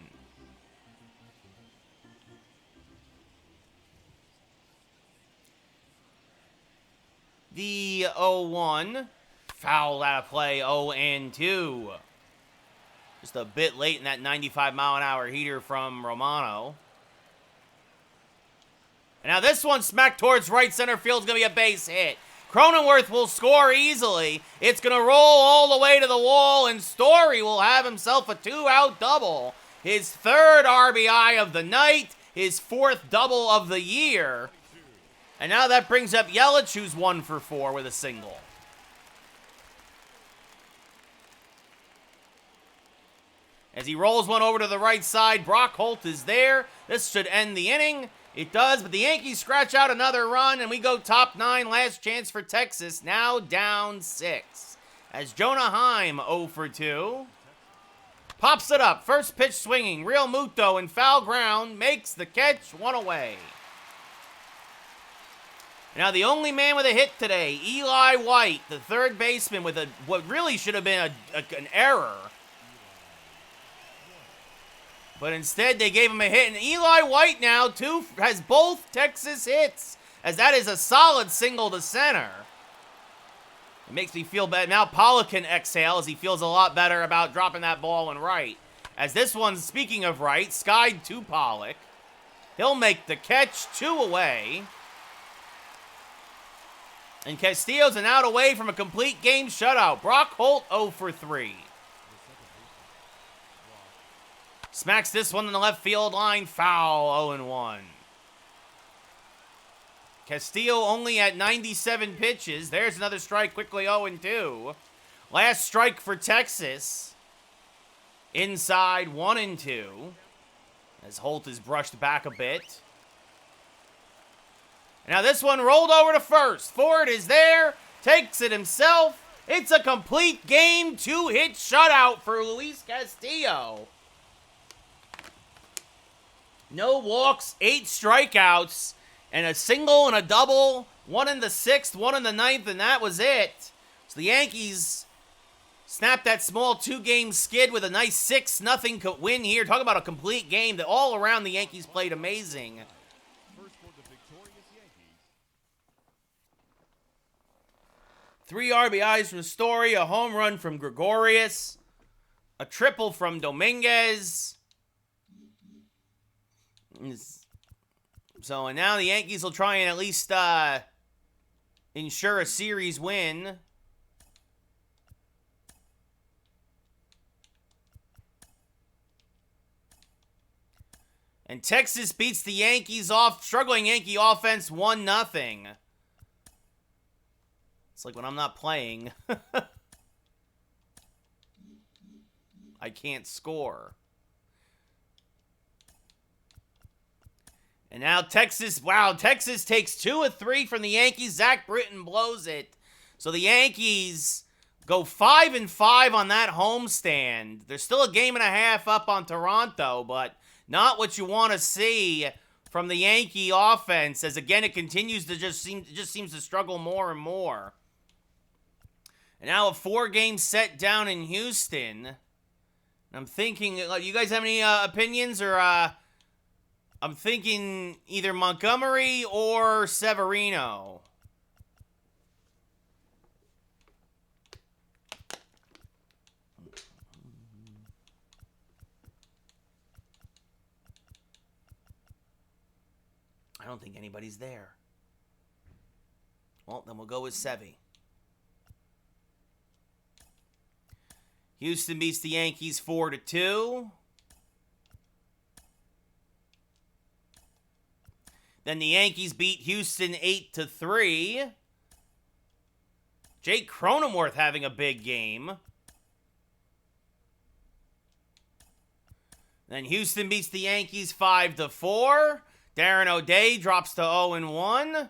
The 0-1, foul out of play, 0-2. Just a bit late in that 95-mile-an-hour heater from Romano. And now this one smacked towards right center field is going to be a base hit. Cronenworth will score easily. It's going to roll all the way to the wall, and Story will have himself a 2-out double. His 3rd RBI of the night, his 4th double of the year. And now that brings up Yelich, who's 1 for 4 with a single. As he rolls one over to the right side, Brock Holt is there. This should end the inning. It does, but the Yankees scratch out another run, and we go top 9, last chance for Texas, now down 6. As Jonah Heim, 0 for 2. Pops it up, first pitch swinging, Real Muto in foul ground, makes the catch, 1 away. Now the only man with a hit today, Eli White, the 3rd baseman with what really should have been an error. But instead, they gave him a hit. And Eli White now, has both Texas hits, as that is a solid single to center. It makes me feel bad. Now Pollock can exhale, as he feels a lot better about dropping that ball in right. As this one, speaking of right, skied to Pollock. He'll make the catch, 2 away. And Castillo's an out away from a complete game shutout. Brock Holt, 0 for 3. Smacks this one in the left field line, foul, 0-1. Castillo only at 97 pitches. There's another strike, quickly 0-2. Last strike for Texas. Inside 1-2. As Holt is brushed back a bit. Now this one rolled over to first. Ford is there, takes it himself. It's a complete game, 2-hit shutout for Luis Castillo. No walks, 8 strikeouts, and a single and a double. One in the 6th, one in the 9th, and that was it. So the Yankees snapped that small 2-game skid with a nice 6-0 win here. Talk about a complete game that all around the Yankees played amazing. First for the victorious Yankees. 3 RBIs from Story, a home run from Gregorius, a triple from Dominguez. So, and now the Yankees will try and at least ensure a series win. And Texas beats the Yankees off, struggling Yankee offense 1-0. It's like when I'm not playing, I can't score. And now Texas, wow, Texas takes 2 of 3 from the Yankees. Zach Britton blows it. So the Yankees go 5-5 on that homestand. There's still a game and a half up on Toronto, but not what you want to see from the Yankee offense, as again it continues to just seems to struggle more and more. And now a 4-game set down in Houston. I'm thinking, you guys have any opinions, or I'm thinking either Montgomery or Severino. I don't think anybody's there. Well, then we'll go with Sevy. Houston beats the Yankees 4-2. Then the Yankees beat Houston 8-3. Jake Cronenworth having a big game. Then Houston beats the Yankees 5-4. Darren O'Day drops to 0-1.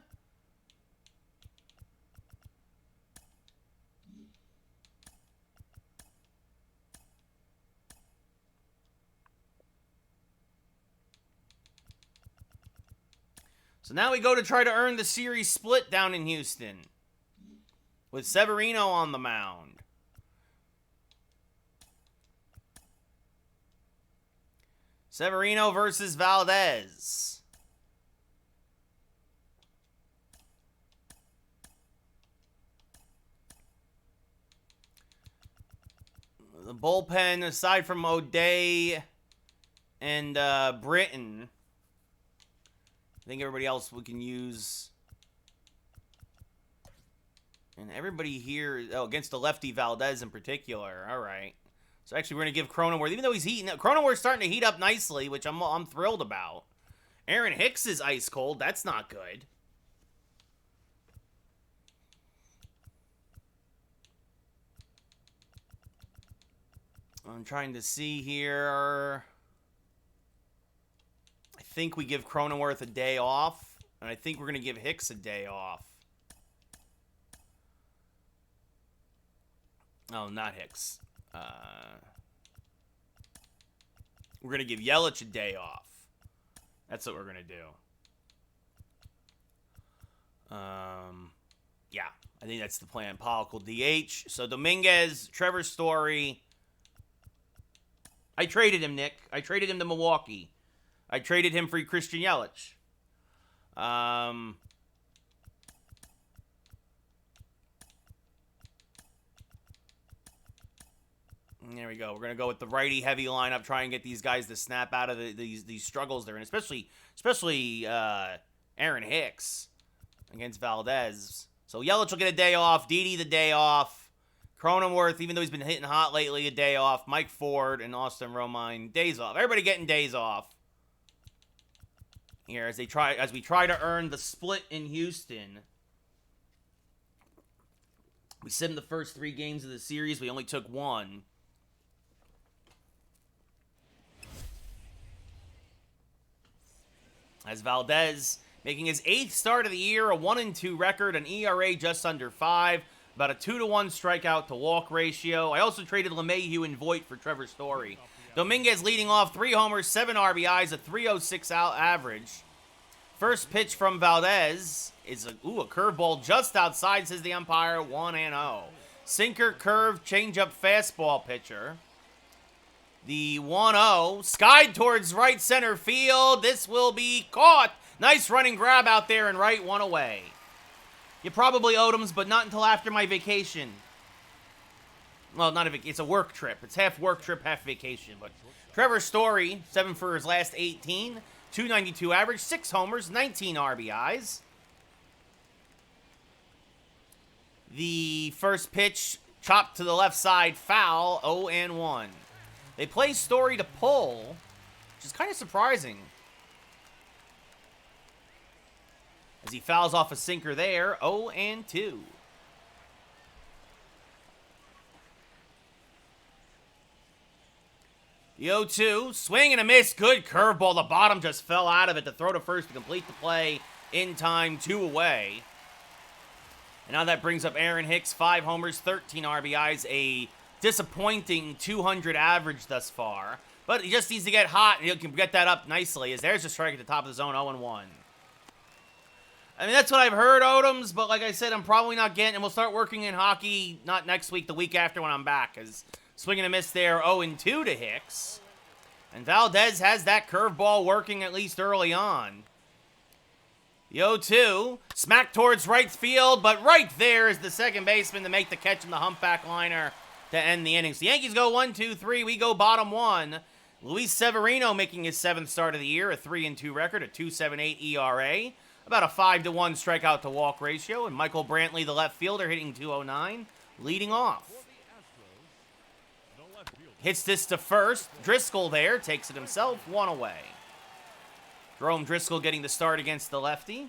So now we go to try to earn the series split down in Houston with Severino on the mound. Severino versus Valdez. The bullpen, aside from O'Day and Britton, I think everybody else we can use. And everybody here, against the lefty Valdez in particular. All right. So actually, we're going to give Cronenworth, even though he's heating up. Cronenworth's starting to heat up nicely, which I'm thrilled about. Aaron Hicks is ice cold. That's not good. I'm trying to see here. I think we give Cronenworth a day off, and I think we're going to give Hicks a day off. Oh, not Hicks. We're going to give Yelich a day off. That's what we're going to do. Yeah, I think that's the plan. Pollock will DH. So Dominguez, Trevor Story. I traded him, Nick. I traded him to Milwaukee. I traded him for Christian Yelich. There we go. We're gonna go with the righty-heavy lineup. Try and get these guys to snap out of these struggles they're in, especially Aaron Hicks against Valdez. So Yelich will get a day off. Didi the day off. Cronenworth, even though he's been hitting hot lately, a day off. Mike Ford and Austin Romine, days off. Everybody getting days off. here as we try to earn the split in Houston. We simmed the first 3 games of the series. We only took 1. As Valdez making his 8th start of the year, a 1-2 record, an ERA just under 5, about a 2-to-1 strikeout to walk ratio. I also traded LeMahieu and Voit for Trevor Story. Dominguez leading off, 3 homers, 7 RBIs, a 3.06 out average. First pitch from Valdez is a curveball just outside, says the umpire, 1-0. Sinker, curve, changeup, fastball pitcher. The 1-0, skied towards right center field. This will be caught. Nice running grab out there and right, 1 away. You probably owed him, but not until after my vacation. Well, not a vacation. It's a work trip. It's half work trip, half vacation. But Trevor Story, 7 for his last 18. 292 average, 6 homers, 19 RBIs. The first pitch, chopped to the left side, foul, 0-1. They play Story to pull, which is kind of surprising. As he fouls off a sinker there, 0-2. The 0-2, swing and a miss, good curveball. The bottom just fell out of it to throw to first to complete the play in time, 2 away. And now that brings up Aaron Hicks, 5 homers, 13 RBIs, a disappointing 200 average thus far. But he just needs to get hot, and he can get that up nicely, as there's a strike at the top of the zone, 0-1. I mean, that's what I've heard, Odoms, but like I said, I'm probably not getting, and we'll start working in hockey, not next week, the week after when I'm back, as swing and a miss there, 0-2 to Hicks. And Valdez has that curveball working at least early on. The 0-2, smack towards right field, but right there is the second baseman to make the catch in the humpback liner to end the innings. The Yankees go 1-2-3, we go bottom 1. Luis Severino making his 7th start of the year, a 3-2 record, a 2.78 ERA. About a 5-1 strikeout to walk ratio, and Michael Brantley, the left fielder, hitting 209, leading off. Hits this to first. Driscoll there takes it himself, 1 away. Jerome Driscoll getting the start against the lefty.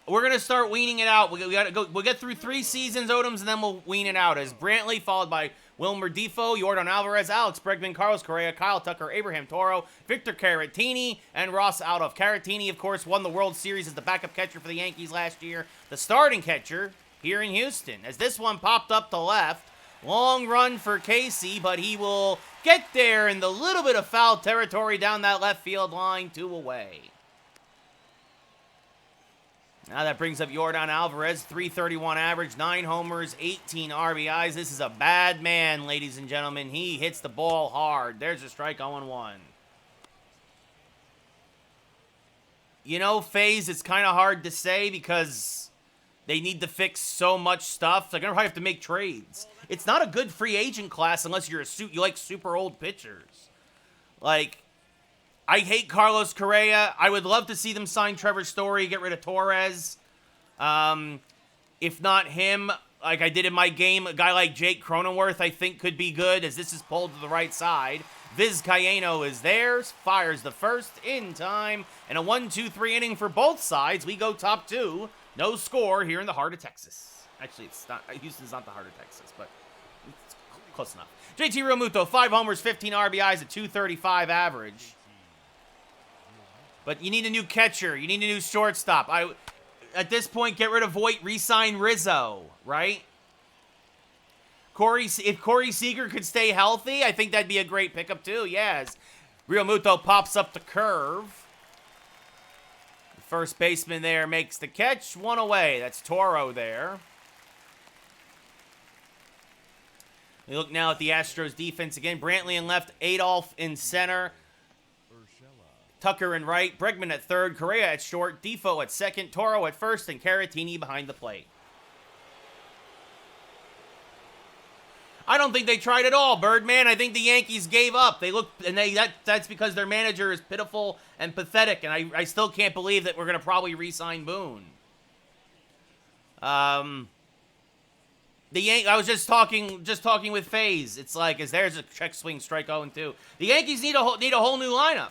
We're gonna start weaning it out. We gotta go. We'll get through 3 seasons, Odoms, and then we'll wean it out. As Brantley followed by Wilmer Defoe, Yordan Alvarez, Alex Bregman, Carlos Correa, Kyle Tucker, Abraham Toro, Victor Caratini, and Ross Altoff. Caratini, of course, won the World Series as the backup catcher for the Yankees last year. The starting catcher here in Houston. As this one popped up to left. Long run for Casey, but he will get there in the little bit of foul territory down that left field line, 2 away. Now that brings up Yordan Alvarez, 331 average, 9 homers, 18 RBIs. This is a bad man, ladies and gentlemen. He hits the ball hard. There's a strike, 0-1. You know, FaZe, it's kind of hard to say because they need to fix so much stuff. They're going to probably have to make trades. It's not a good free agent class unless you like super old pitchers. Like, I hate Carlos Correa. I would love to see them sign Trevor Story, get rid of Torres. If not him, like I did in my game, a guy like Jake Cronenworth I think could be good as this is pulled to the right side. Viz Cayeno is there, fires the first in time, and a 1-2-3 inning for both sides. We go top 2. No score here in the heart of Texas. Actually, it's not. Houston's not the heart of Texas, but it's close enough. JT Realmuto, 5 homers, 15 RBIs, a 235 average. But you need a new catcher. You need a new shortstop. At this point, get rid of Voit, re-sign Rizzo, right? If Corey Seager could stay healthy, I think that'd be a great pickup too. Yes. Realmuto pops up the curve. The first baseman there makes the catch. 1 away. That's Toro there. We look now at the Astros defense again. Brantley in left, Adolph in center. Tucker in right, Bregman at third, Correa at short, Defoe at second, Toro at first, and Caratini behind the plate. I don't think they tried at all, Birdman. I think the Yankees gave up. They look, and that's because their manager is pitiful and pathetic, and I still can't believe that we're going to probably re-sign Boone. I was just talking with FaZe. It's like, there's a check swing strike 0-2. The Yankees need a whole new lineup.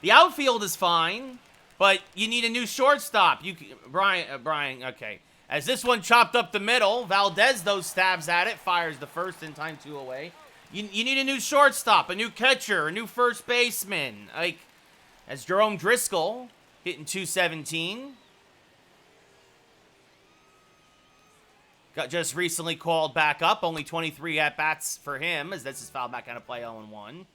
The outfield is fine. But you need a new shortstop. Brian, okay. As this one chopped up the middle, Valdez, though, stabs at it, fires the first in time, 2 away. You need a new shortstop, a new catcher, a new first baseman. Like, as Jerome Driscoll hitting .217. Got just recently called back up. Only 23 at-bats for him, as this is fouled back out of play 0-1.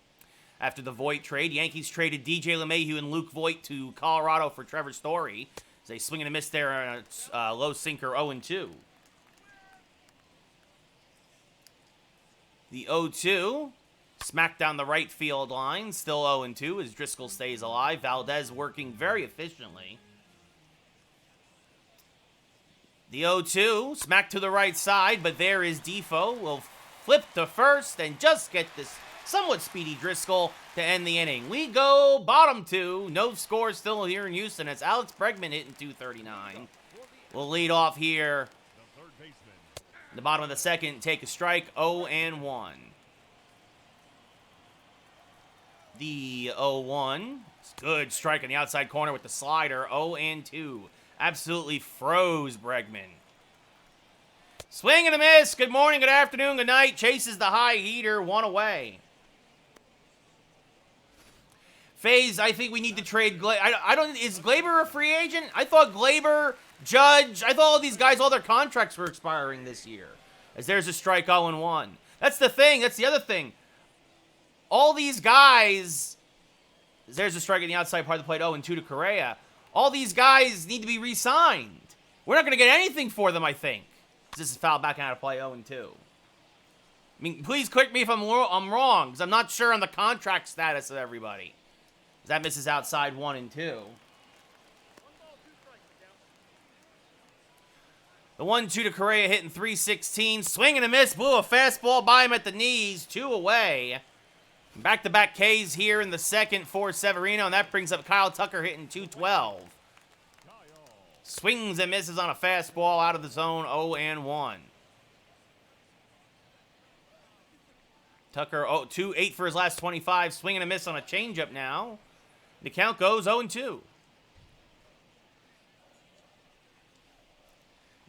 After the Voit trade, Yankees traded DJ LeMahieu and Luke Voit to Colorado for Trevor Story. As they swing and a miss there on a low sinker 0-2. The 0-2, smacked down the right field line, still 0-2 as Driscoll stays alive. Valdez working very efficiently. The 0-2, smacked to the right side, but there is Defoe. Will flip to first and just get this somewhat speedy Driscoll to end the inning. We go bottom 2. No score still here in Houston. It's Alex Bregman hitting .239. We'll lead off here. The bottom of the second, take a strike, 0-1. The 0-1. Good strike on the outside corner with the slider, 0-2. Absolutely froze Bregman. Swing and a miss. Good morning, good afternoon, good night. Chases the high heater, 1 away. FaZe, I think we need to trade is Glaber a free agent? I thought Glaber, Judge, I thought all these guys, all their contracts were expiring this year. As there's a strike 0-1. That's the thing. That's the other thing. All these guys, there's a strike in the outside part of the plate, 0-2 to Correa. All these guys need to be re-signed. We're not going to get anything for them, I think. This is fouled back out of play, 0-2. I mean, please correct me if I'm wrong, because I'm not sure on the contract status of everybody. That misses outside 1-2. The 1-2 to Correa hitting .316. Swing and a miss. Blew a fastball by him at the knees. 2 away. Back-to-back Ks here in the second for Severino, and that brings up Kyle Tucker hitting .212. Swings and misses on a fastball out of the zone, 0-1. Tucker 2-8 for his last 25. Swing and a miss on a changeup now. The count goes 0-2.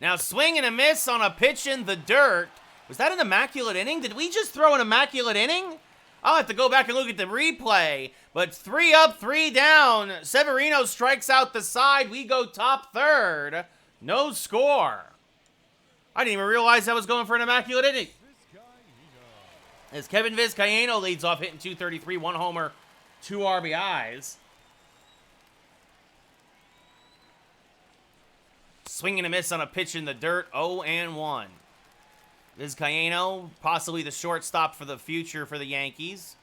Now, swing and a miss on a pitch in the dirt. Was that an immaculate inning? Did we just throw an immaculate inning? I'll have to go back and look at the replay. But 3 up, 3 down. Severino strikes out the side. We go top third. No score. I didn't even realize I was going for an immaculate inning. As Kevin Vizcaino leads off hitting .233, 1 homer, 2 RBIs. Swing and a miss on a pitch in the dirt, 0-1. Vizcaino, possibly the shortstop for the future for the Yankees.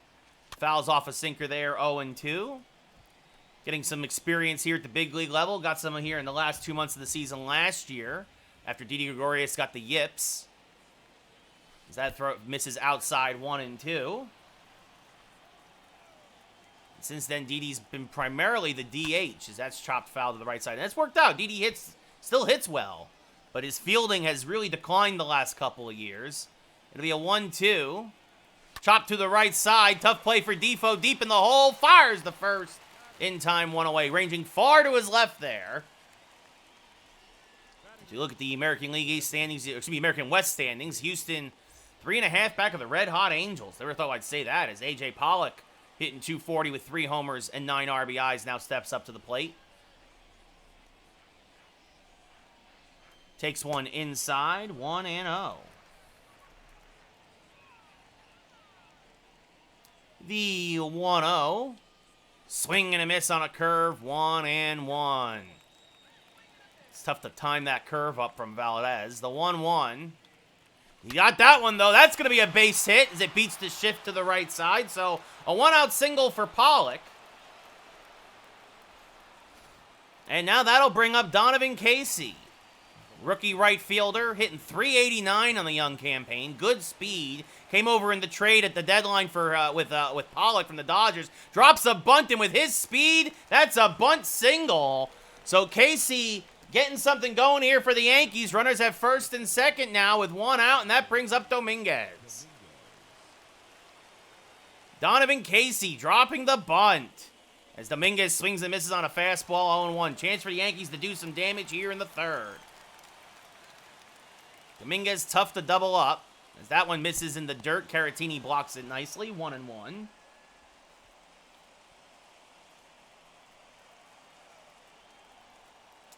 Fouls off a sinker there, 0-2. Getting some experience here at the big league level. Got some here in the last 2 months of the season last year, after Didi Gregorius got the yips. As that throw misses outside 1-2. Since then, Didi's been primarily the DH, as that's chopped foul to the right side. And that's worked out. Didi still hits well, but his fielding has really declined the last couple of years. It'll be a 1-2. Chopped to the right side. Tough play for Defoe. Deep in the hole. Fires the first. In time, 1 away. Ranging far to his left there. If you look at the American League East standings, American West standings, Houston 3.5 back of the Red Hot Angels. Never thought I'd say that, as A.J. Pollock hitting .240 with 3 homers and 9 RBIs now steps up to the plate. Takes one inside, 1-0. The 1-0. Swing and a miss on a curve, 1-1. It's tough to time that curve up from Valdez. The 1-1. You got that one, though. That's going to be a base hit as it beats the shift to the right side. So a 1-out single for Pollock. And now that'll bring up Donovan Casey. Rookie right fielder, hitting .389 on the young campaign. Good speed. Came over in the trade at the deadline for with Pollock from the Dodgers. Drops a bunt, and with his speed, that's a bunt single. So Casey getting something going here for the Yankees. Runners have first and second now with 1 out, and that brings up Dominguez. Donovan Casey dropping the bunt. As Dominguez swings and misses on a fastball, 0-1. Chance for the Yankees to do some damage here in the third. Dominguez tough to double up. As that one misses in the dirt, Caratini blocks it nicely, 1-1.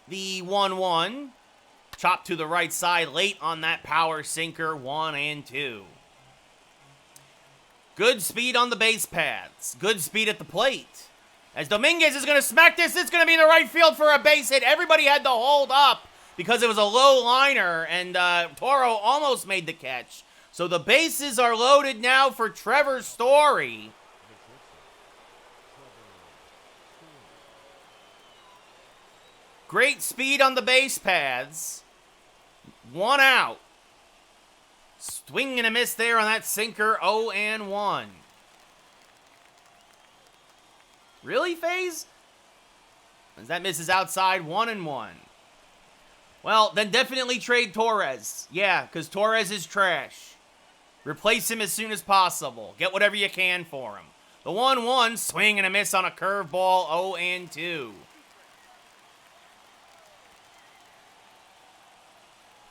The 1-1. Chopped to the right side late on that power sinker, 1-2. Good speed on the base paths. Good speed at the plate. As Dominguez is going to smack this, it's going to be in the right field for a base hit. Everybody had to hold up because it was a low liner, and Toro almost made the catch. So the bases are loaded now for Trevor Story. Great speed on the base paths. 1 out. Swing and a miss there on that sinker, 0-1. Really, FaZe? As that misses outside, 1-1. Well, then definitely trade Torres. Yeah, because Torres is trash. Replace him as soon as possible. Get whatever you can for him. The 1-1, swing and a miss on a curveball, 0-2.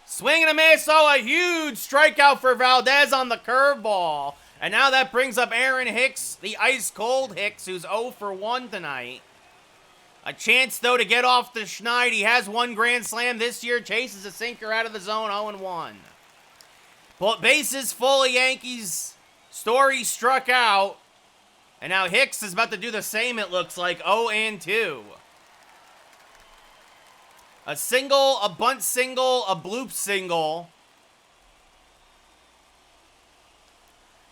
Swing and a miss, a huge strikeout for Valdez on the curveball. And now that brings up Aaron Hicks, the ice-cold Hicks, who's 0 for 1 tonight. A chance, though, to get off the schneid. He has 1 grand slam this year. Chases a sinker out of the zone, 0-1. But bases full of Yankees. Story struck out. And now Hicks is about to do the same, it looks like, 0-2. A single, a bunt single, a bloop single.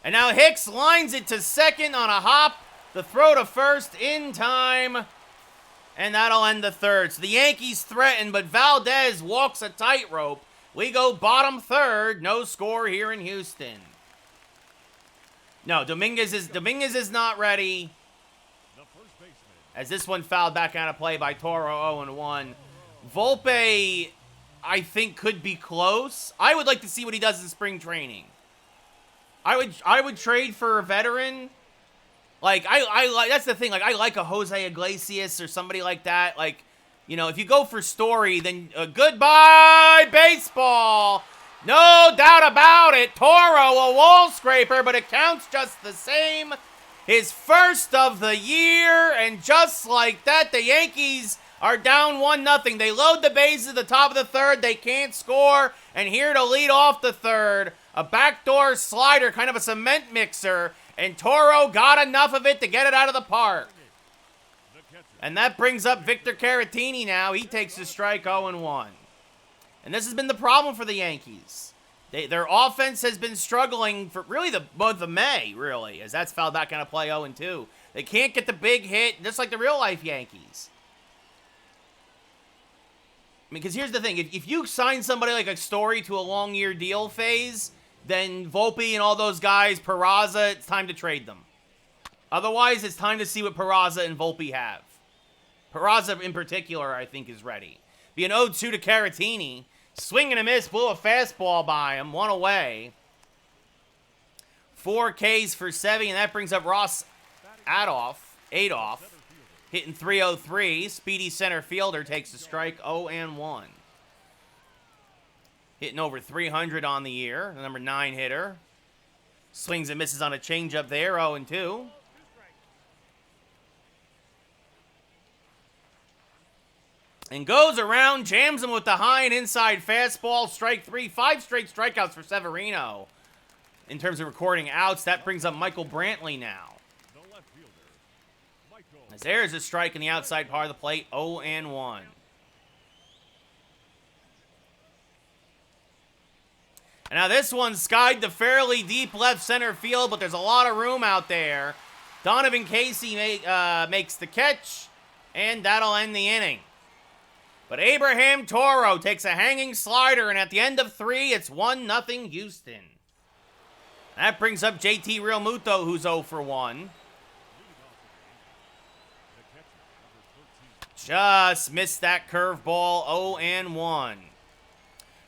And now Hicks lines it to second on a hop. The throw to first in time. And that'll end the third. So the Yankees threaten, but Valdez walks a tightrope. We go bottom third. No score here in Houston. No, Dominguez is not ready. As this one fouled back out of play by Toro, 0-1. Volpe, I think, could be close. I would like to see what he does in spring training. I would trade for a veteran. Like, I like, that's the thing. Like, I like a Jose Iglesias or somebody like that. Like, you know, if you go for Story, then goodbye baseball. No doubt about it. Toro, a wall scraper, but it counts just the same. His first of the year, and just like that, the Yankees are down 1-0. They load the bases at the top of the third. They can't score. And here to lead off the third, a backdoor slider, kind of a cement mixer. And Toro got enough of it to get it out of the park. And that brings up Victor Caratini now. He takes the strike, 0-1. And this has been the problem for the Yankees. Their offense has been struggling for really the month of May, really, as that's fouled back on a play, 0-2. They can't get the big hit, just like the real-life Yankees. I mean, because here's the thing. If you sign somebody like a Story to a long-year deal phase, then Volpe and all those guys, Peraza, it's time to trade them. Otherwise, it's time to see what Peraza and Volpe have. Peraza, in particular, I think, is ready. Be an 0-2 to Caratini. Swing and a miss, blew a fastball by him, 1 away. 4 Ks for Sevy, and that brings up Ross Adolph, hitting 303. Speedy center fielder takes the strike, 0-1. Hitting over 300 on the year, the number 9 hitter. Swings and misses on a changeup there, 0-2. And goes around, jams him with the high and inside fastball, strike 3. 5 straight strikeouts for Severino. In terms of recording outs, that brings up Michael Brantley now. As there's a strike in the outside part of the plate, 0-1. And now this one skied to fairly deep left center field, but there's a lot of room out there. Donovan Casey makes the catch, and that'll end the inning. But Abraham Toro takes a hanging slider, and at the end of 3, it's 1-0 Houston. That brings up JT Realmuto, who's 0 for 1. Just missed that curveball, 0-1.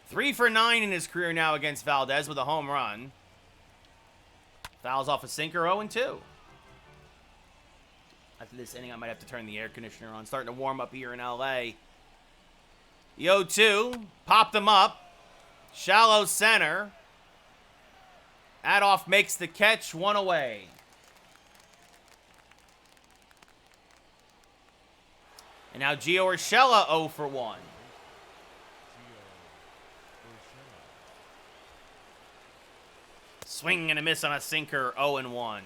3 for 9 in his career now against Valdez with a home run. Fouls off a sinker, 0-2. After this inning, I might have to turn the air conditioner on. Starting to warm up here in LA. The 0-2. Popped him up. Shallow center. Adolph makes the catch. 1 away. And now Gio Urshela 0 for 1. Swing and a miss on a sinker. 0 and 1.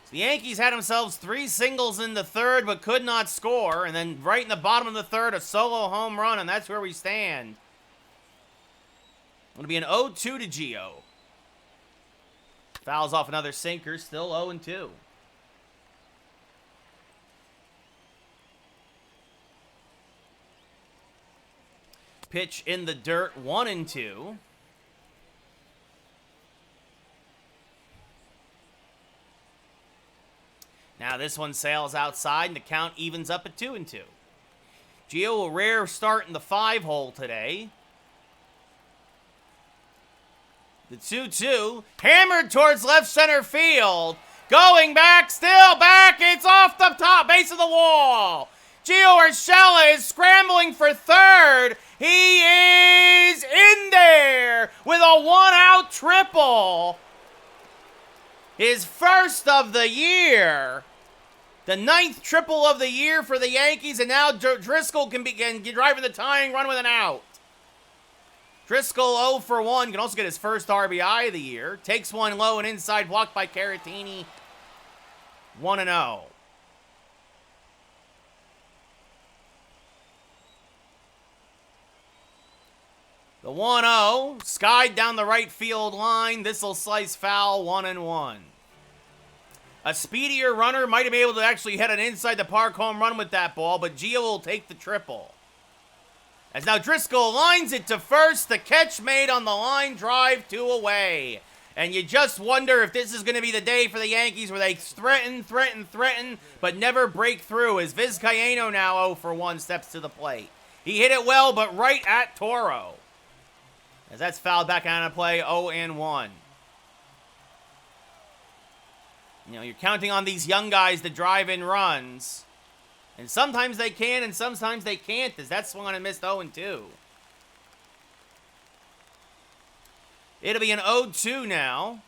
The Yankees had themselves 3 singles in the third, but could not score. And then right in the bottom of the third, a solo home run, and that's where we stand. Going to be an 0-2 to Gio. Fouls off another sinker, still 0-2. Pitch in the dirt, 1-2. Now this one sails outside, and the count evens up at 2-2. Gio, a rare start in the 5-hole today. The 2-2, hammered towards left center field. Going back, still back, it's off the top base of the wall. Gio Urshela is scrambling for third. He is in there with a 1-out triple. His first of the year. The 9th triple of the year for the Yankees, and now Driscoll can begin driving the tying run with an out. Driscoll 0 for 1, can also get his first RBI of the year. Takes one low and inside, blocked by Caratini. 1-0. The 1-0, skied down the right field line. This'll slice foul, 1-1. A speedier runner might have been able to actually hit an inside the park home run with that ball, but Gio will take the triple. As now Driscoll lines it to first, the catch made on the line drive, 2 away. And you just wonder if this is going to be the day for the Yankees where they threaten, but never break through, as Vizcaino now 0 for 1 steps to the plate. He hit it well, but right at Toro. As that's fouled back out of play, 0-1. You know, you're counting on these young guys to drive in runs. And sometimes they can, and sometimes they can't, as that swung on and missed 0-2. It'll be an 0-2 now.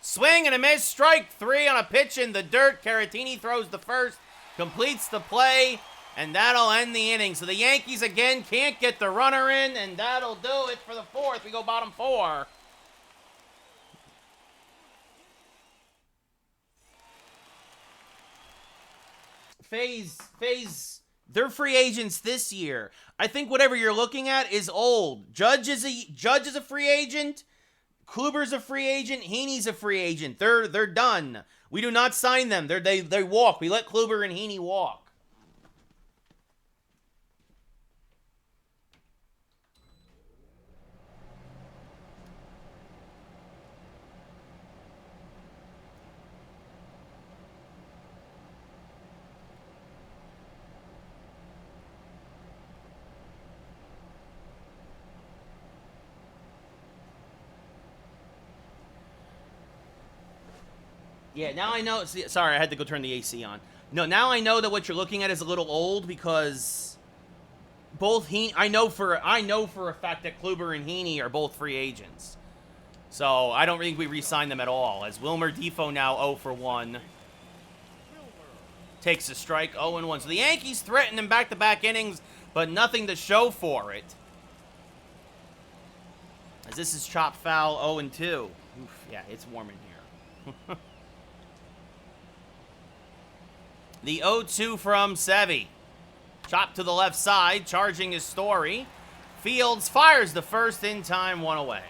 Swing and a miss, strike 3 on a pitch in the dirt. Caratini throws the first, completes the play, and that'll end the inning. So the Yankees again can't get the runner in, and that'll do it for the 4th. We go bottom 4. FaZe, they're free agents this year. I think whatever you're looking at is old. Judge is a free agent. Kluber's a free agent. Heaney's a free agent. They're done. We do not sign them. They walk. We let Kluber and Heaney walk. Yeah, now I know. Sorry, I had to go turn the AC on. No, now I know that what you're looking at is a little old because both I know for a fact that Kluber and Heaney are both free agents. So I don't think we re-sign them at all. As Wilmer Difo now 0 for 1. Takes a strike, 0-1. So the Yankees threaten in back-to-back innings, but nothing to show for it. As this is chopped foul, 0-2. Oof, yeah, it's warm in here. The 0-2 from Sevy. Chopped to the left side, charging his Story. Fields fires the first in time, 1 away.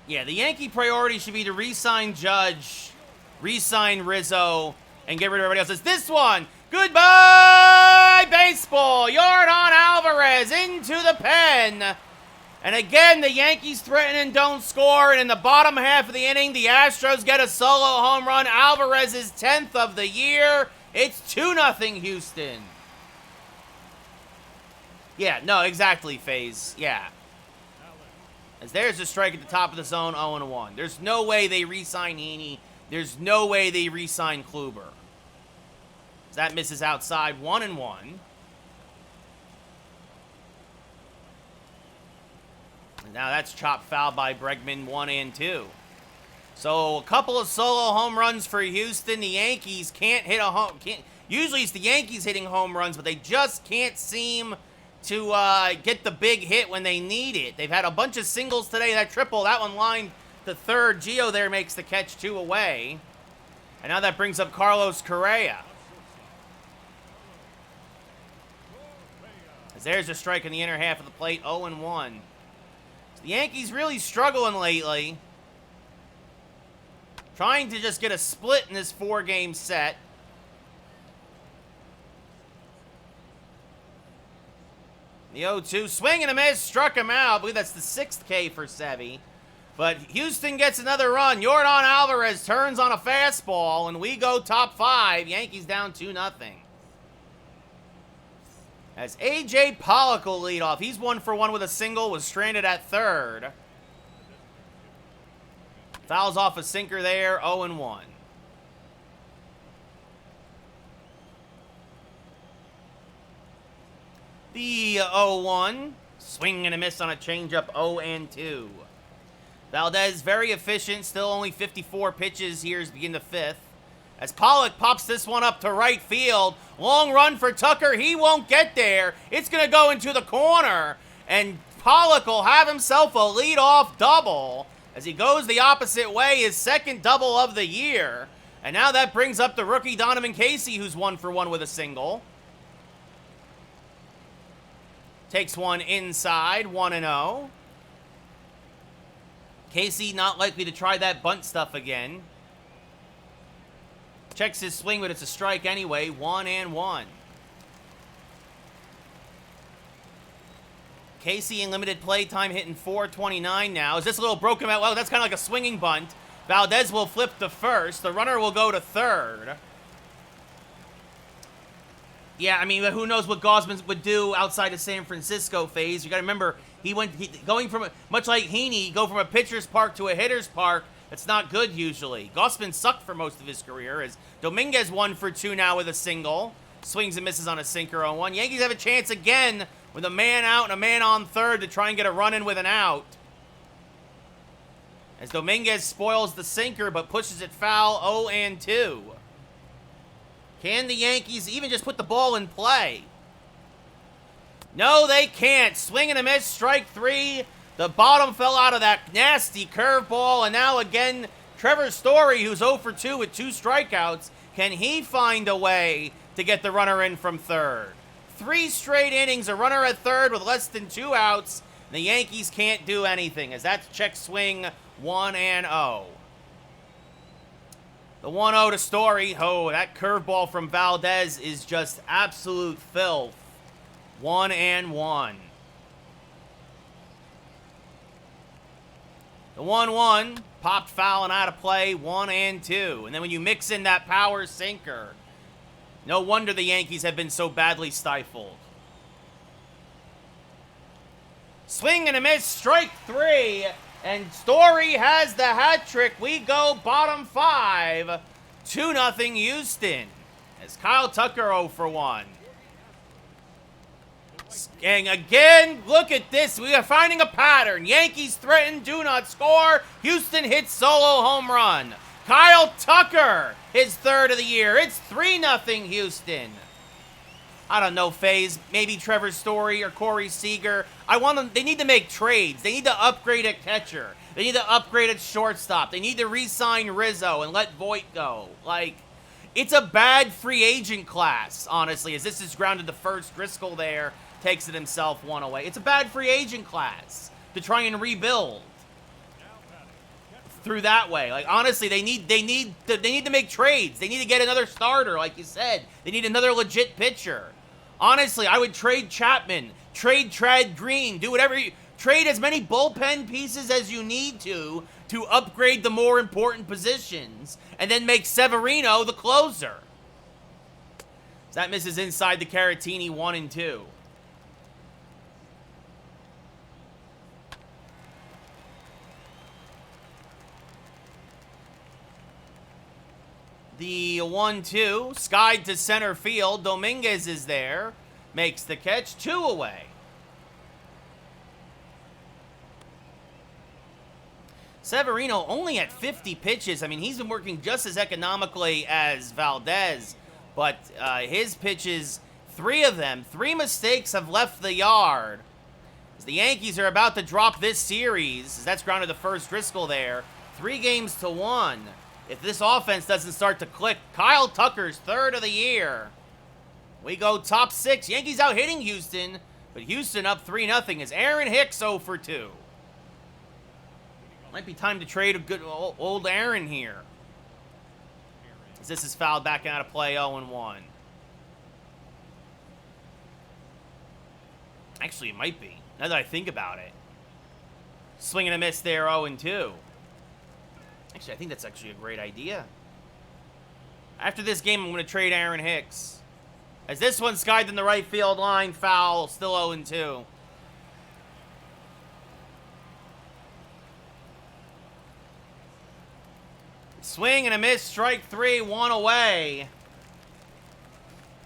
Yeah, the Yankee priority should be to re-sign Judge, re-sign Rizzo, and get rid of everybody else. It's this one. Goodbye, baseball. Yordan Alvarez into the pen. And again, the Yankees threaten and don't score. And in the bottom half of the inning, the Astros get a solo home run. Alvarez's 10th of the year. It's 2-0 Houston. Yeah, no, exactly, FaZe. Yeah. As there's a strike at the top of the zone, 0-1. There's no way they re-sign Heaney. There's no way they re-sign Kluber. As that misses outside, 1-1. And now that's chopped foul by Bregman, 1-2. So a couple of solo home runs for Houston. The Yankees can't hit a home. Usually it's the Yankees hitting home runs, but they just can't seem to get the big hit when they need it. They've had a bunch of singles today. That triple, that one lined to third. Gio there makes the catch, 2 away. And now that brings up Carlos Correa. As there's a strike in the inner half of the plate, 0-1. So the Yankees really struggling lately. Trying to just get a split in this 4-game set. The 0-2, swing and a miss, struck him out. I believe that's the 6th K for Sevy. But Houston gets another run. Yordan Alvarez turns on a fastball, and we go top 5. Yankees down 2-0. As A.J. Pollock will lead off. He's 1 for 1 with a single, was stranded at third. Fouls off a sinker there, 0-1. The 0-1. Swing and a miss on a changeup, 0-2. Valdez very efficient, still only 54 pitches here as begin the 5th. As Pollock pops this one up to right field. Long run for Tucker. He won't get there. It's going to go into the corner. And Pollock will have himself a leadoff double as he goes the opposite way, his 2nd double of the year. And now that brings up the rookie Donovan Casey, who's 1 for 1 with a single. Takes one inside, 1-0. Casey not likely to try that bunt stuff again. Checks his swing, but it's a strike anyway, 1-1. Casey in limited play time hitting .429 now. Is this a little broken out? Well, that's kind of like a swinging bunt. Valdez will flip to first. The runner will go to third. Yeah, I mean, who knows what Gausman would do outside of San Francisco phase. You got to remember, going from, much like Heaney, go from a pitcher's park to a hitter's park. That's not good usually. Gausman sucked for most of his career as Dominguez 1 for 2 now with a single. Swings and misses on a sinker 0-1. Yankees have a chance again with a man out and a man on third to try and get a run in with an out. As Dominguez spoils the sinker but pushes it foul, 0-2. Can the Yankees even just put the ball in play? No, they can't. Swing and a miss, strike 3. The bottom fell out of that nasty curveball, and now again, Trevor Story, who's 0 for 2 with 2 strikeouts, can he find a way to get the runner in from third? 3 straight innings, a runner at third with less than 2 outs. The Yankees can't do anything as that's check swing 1-0. The 1-0 to Story. Oh, that curveball from Valdez is just absolute filth. 1-1. The 1-1 popped foul and out of play, 1-2. And then when you mix in that power sinker, no wonder the Yankees have been so badly stifled. Swing and a miss, strike 3. And Story has the hat trick. We go bottom 5. 2-0 Houston. As Kyle Tucker 0 for 1. And again, look at this. We are finding a pattern. Yankees threaten, do not score. Houston hits solo home run. Kyle Tucker, his 3rd of the year. It's 3-0 Houston. I don't know, FaZe. Maybe Trevor Story or Corey Seager. They need to make trades. They need to upgrade at catcher. They need to upgrade at shortstop. They need to re-sign Rizzo and let Voit go. Like, it's a bad free agent class, honestly, as this is grounded to first. Driscoll there takes it himself 1 away. It's a bad free agent class to try and rebuild through that way. Like, honestly, they need to make trades. They need to get another starter, like you said. They need another legit pitcher. Honestly, I would trade Chapman, trade Trad Green, do whatever trade as many bullpen pieces as you need to upgrade the more important positions, and then make Severino the closer. So that misses inside the Caratini, 1-2. The 1-2, skied to center field. Dominguez is there. Makes the catch. 2 away. Severino only at 50 pitches. I mean, he's been working just as economically as Valdez. But his pitches, 3 of them, 3 mistakes have left the yard. As the Yankees are about to drop this series, as that's grounded to first. Driscoll there. 3-1. If this offense doesn't start to click, Kyle Tucker's 3rd of the year. We go top 6. Yankees out hitting Houston, but Houston up 3-0 as Aaron Hicks 0 for 2. Might be time to trade a good old Aaron here. As this is fouled back out of play, 0-1. Actually, it might be, now that I think about it. Swing and a miss there, 0-2. Actually, I think that's actually a great idea. After this game, I'm going to trade Aaron Hicks. As this one skied in the right field line, foul, still 0-2. Swing and a miss, strike 3, 1 away.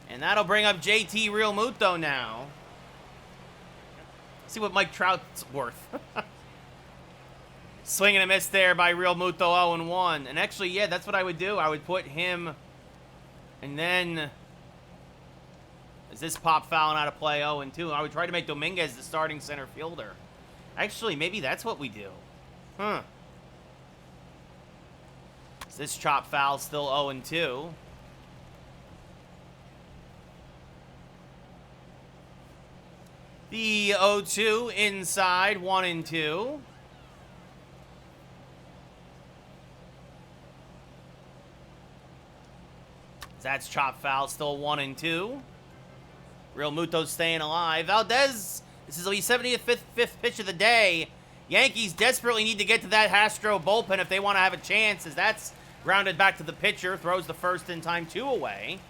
And that'll bring up JT Realmuto now. See what Mike Trout's worth. Swing and a miss there by Realmuto, 0-1. And actually, yeah, that's what I would do. I would put him, and then, as this pop fouling out of play, 0-2, I would try to make Dominguez the starting center fielder. Actually, maybe that's what we do. Huh. This chop foul still 0-2. The 0-2 inside, 1-2. That's chop foul, still 1-2. Realmuto's staying alive. Valdez, this is the 75th pitch of the day. Yankees desperately need to get to that Astro bullpen if they want to have a chance, as that's grounded back to the pitcher. Throws the first in time, 2 away.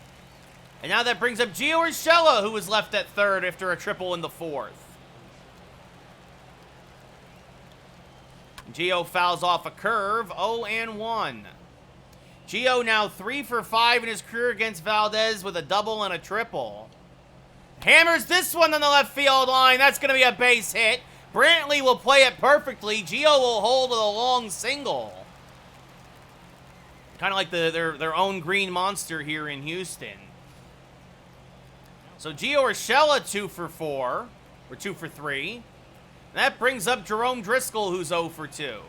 And now that brings up Gio Urshela, who was left at 3rd after a triple in the 4th. Gio fouls off a curve, 0-1. Gio now 3 for 5 in his career against Valdez with a double and a triple. Hammers this one on the left field line. That's going to be a base hit. Brantley will play it perfectly. Gio will hold with a long single. Kind of like their own green monster here in Houston. So Gio Urshela 2 for 4, or 2 for 3. That brings up Jerome Driscoll, who's 0 for 2.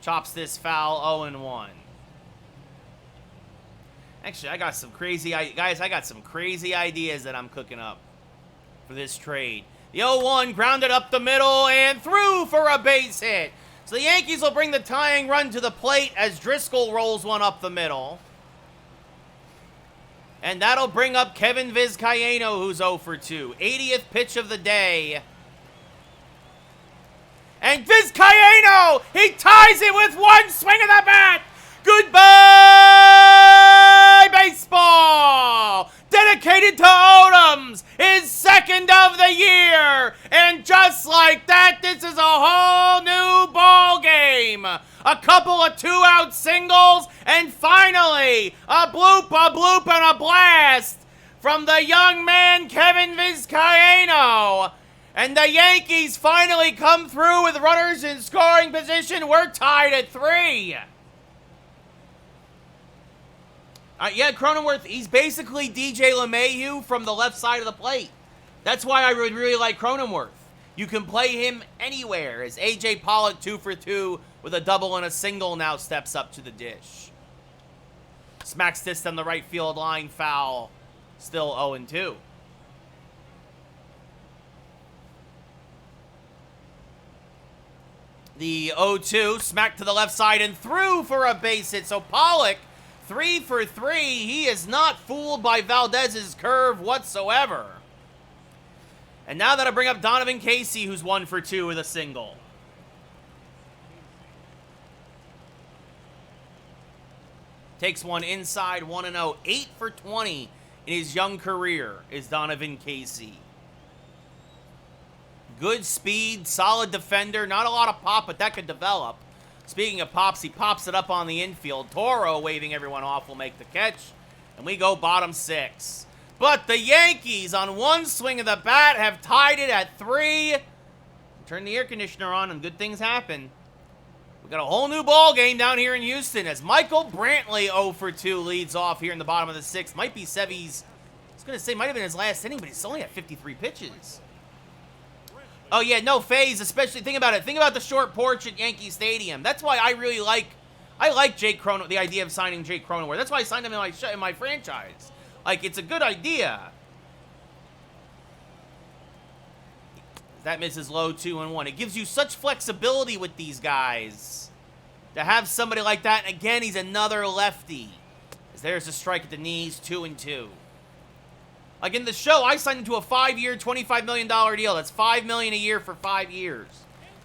Chops this foul, 0-1. Actually, I got some crazy, guys, I got some crazy ideas that I'm cooking up for this trade. The 0-1 grounded up the middle and through for a base hit. So the Yankees will bring the tying run to the plate as Driscoll rolls one up the middle. And that'll bring up Kevin Vizcaino, who's 0 for 2. 80th pitch of the day. And Vizcaino, he ties it with one swing of the bat. Goodbye, baseball. Dedicated to Odoms, his 2nd of the year. And just like that, this is a whole new ball game. A couple of 2-out singles, and finally, a bloop, and a blast from the young man, Kevin Vizcaino. And the Yankees finally come through with runners in scoring position. We're tied at 3. Yeah, Cronenworth, he's basically DJ LeMahieu from the left side of the plate. That's why I would really like Cronenworth. You can play him anywhere, as A.J. Pollock 2 for 2 with a double and a single now steps up to the dish. Smacks this on the right field line, foul. Still 0-2. The 0-2, smacked to the left side and through for a base hit. So Pollock, 3 for 3. He is not fooled by Valdez's curve whatsoever. And now that'll bring up Donovan Casey, who's 1 for 2 with a single. Takes one inside, 1-0. 8 for 20 in his young career is Donovan Casey. Good speed, solid defender. Not a lot of pop, but that could develop. Speaking of pops, he pops it up on the infield. Toro, waving everyone off, will make the catch. And we go bottom 6. But the Yankees, on one swing of the bat, have tied it at 3. Turn the air conditioner on and good things happen. We got a whole new ball game down here in Houston as Michael Brantley 0 for 2 leads off here in the bottom of the 6th. Might be Sevy's, I was going to say, might have been his last inning, but he's only at 53 pitches. Oh, yeah, no phase, especially, think about it. Think about the short porch at Yankee Stadium. That's why I really like Jake Cronenworth, the idea of signing Jake Cronenworth. That's why I signed him in my franchise. Like, it's a good idea. That misses low 2-1. It gives you such flexibility with these guys to have somebody like that. And again, he's another lefty. As there's a strike at the knees, 2-2. Like in the show, I signed him to a 5-year, $25 million deal. That's $5 million a year for 5 years.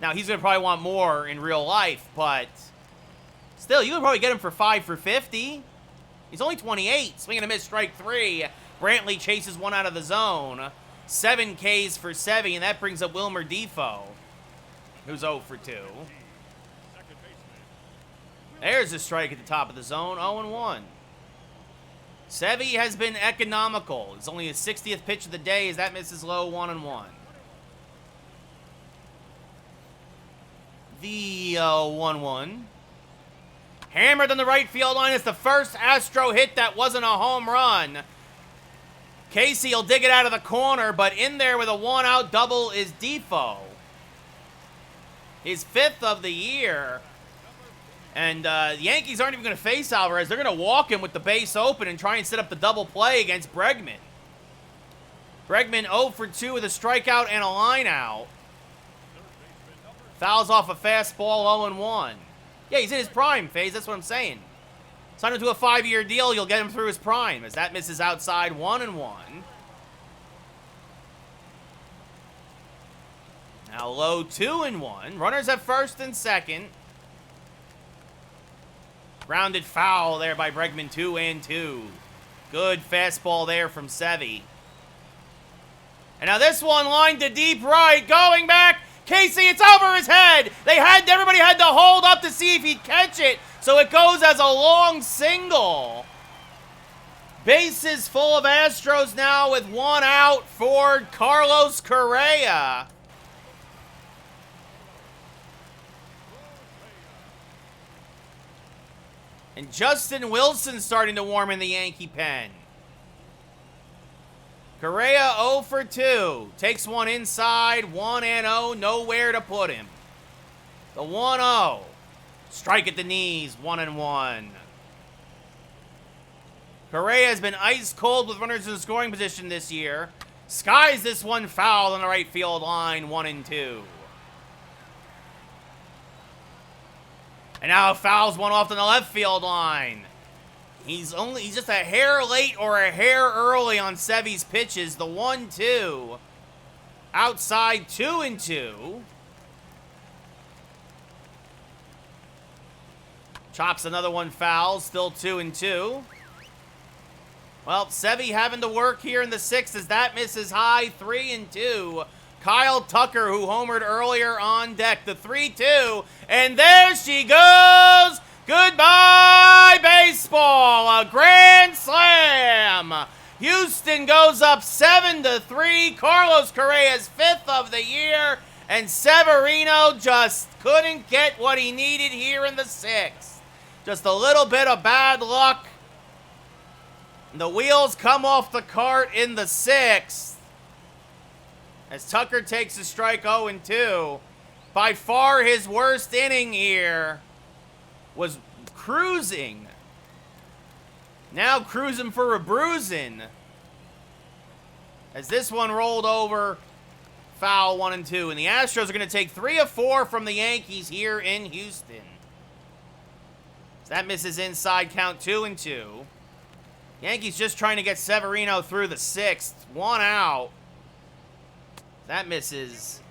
Now, he's going to probably want more in real life, but still, you can probably get him for 5 for 50. He's only 28. Swing and a miss, strike 3. Brantley chases one out of the zone. 7 Ks for Sevy, and that brings up Wilmer Defoe, who's 0 for 2. There's a strike at the top of the zone, 0-1. Sevy has been economical. It's only his 60th pitch of the day as that misses low, 1-1. The 1-1. Hammered on the right field line. It's the first Astro hit that wasn't a home run. Casey will dig it out of the corner, but in there with a 1-out double is Defoe. His 5th of the year. And the Yankees aren't even going to face Alvarez. They're going to walk him with the base open and try and set up the double play against Bregman. Bregman 0 for 2 with a strikeout and a line out. Fouls off a fastball, 0-1. Yeah, he's in his prime phase. That's what I'm saying. Sign him to a 5-year deal. You'll get him through his prime. As that misses outside, 1-1. Now low, 2-1. Runners at first and second. Grounded foul there by Bregman, 2-2. Good fastball there from Sevy. And now this one lined to deep right, going back. Casey, it's over his head. Everybody had to hold up to see if he'd catch it. So it goes as a long single. Bases full of Astros now with 1 out for Carlos Correa. And Justin Wilson starting to warm in the Yankee pen. Correa 0 for 2. Takes one inside, 1-0, nowhere to put him. The 1-0. Strike at the knees, 1-1. Correa has been ice cold with runners in scoring position this year. Skies this one foul on the right field line, 1-2. And now fouls one off on the left field line. He's just a hair late or a hair early on Sevy's pitches. The 1-2. Outside, 2-2. Chops another one foul, still 2-2. Well, Sevy having to work here in the 6th as that misses high, 3-2. Kyle Tucker, who homered earlier, on deck. The 3-2, and there she goes. Goodbye, baseball. A grand slam. Houston goes up 7-3. Carlos Correa's 5th of the year, and Severino just couldn't get what he needed here in the 6th. Just a little bit of bad luck. The wheels come off the cart in the 6th. As Tucker takes a strike, 0-2. By far his worst inning here was cruising. Now cruising for a bruising. As this one rolled over, foul, 1-2. And the Astros are going to take 3 of 4 from the Yankees here in Houston. That misses inside, count, 2-2. Yankees just trying to get Severino through the 6th. 1 out. That misses.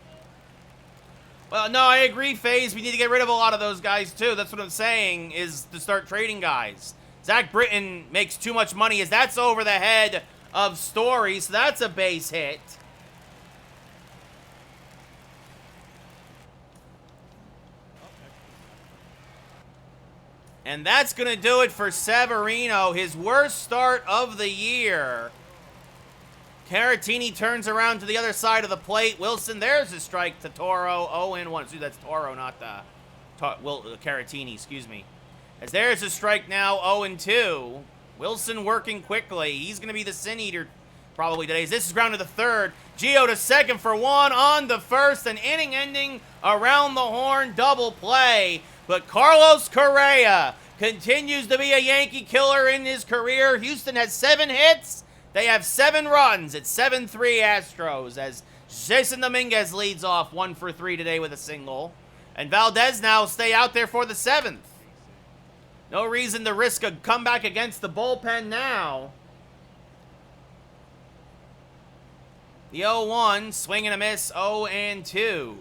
Well, no, I agree, FaZe. We need to get rid of a lot of those guys, too. That's what I'm saying, is to start trading guys. Zach Britton makes too much money, as that's over the head of Story, so that's a base hit. And that's going to do it for Severino, his worst start of the year. Caratini turns around to the other side of the plate. Wilson, there's a strike to Toro. 0-1. See, that's Toro, not Caratini, excuse me. As there's a strike now, 0-2. Wilson working quickly. He's going to be the sin eater probably today. This is ground to the third. Gio to second for one on the first. An inning ending around the horn double play. But Carlos Correa continues to be a Yankee killer in his career. Houston has 7 hits. They have 7 runs. It's 7-3 Astros as Jason Dominguez leads off 1 for 3 today with a single. And Valdez now stay out there for the 7th. No reason to risk a comeback against the bullpen now. The 0-1, swing and a miss, 0-2.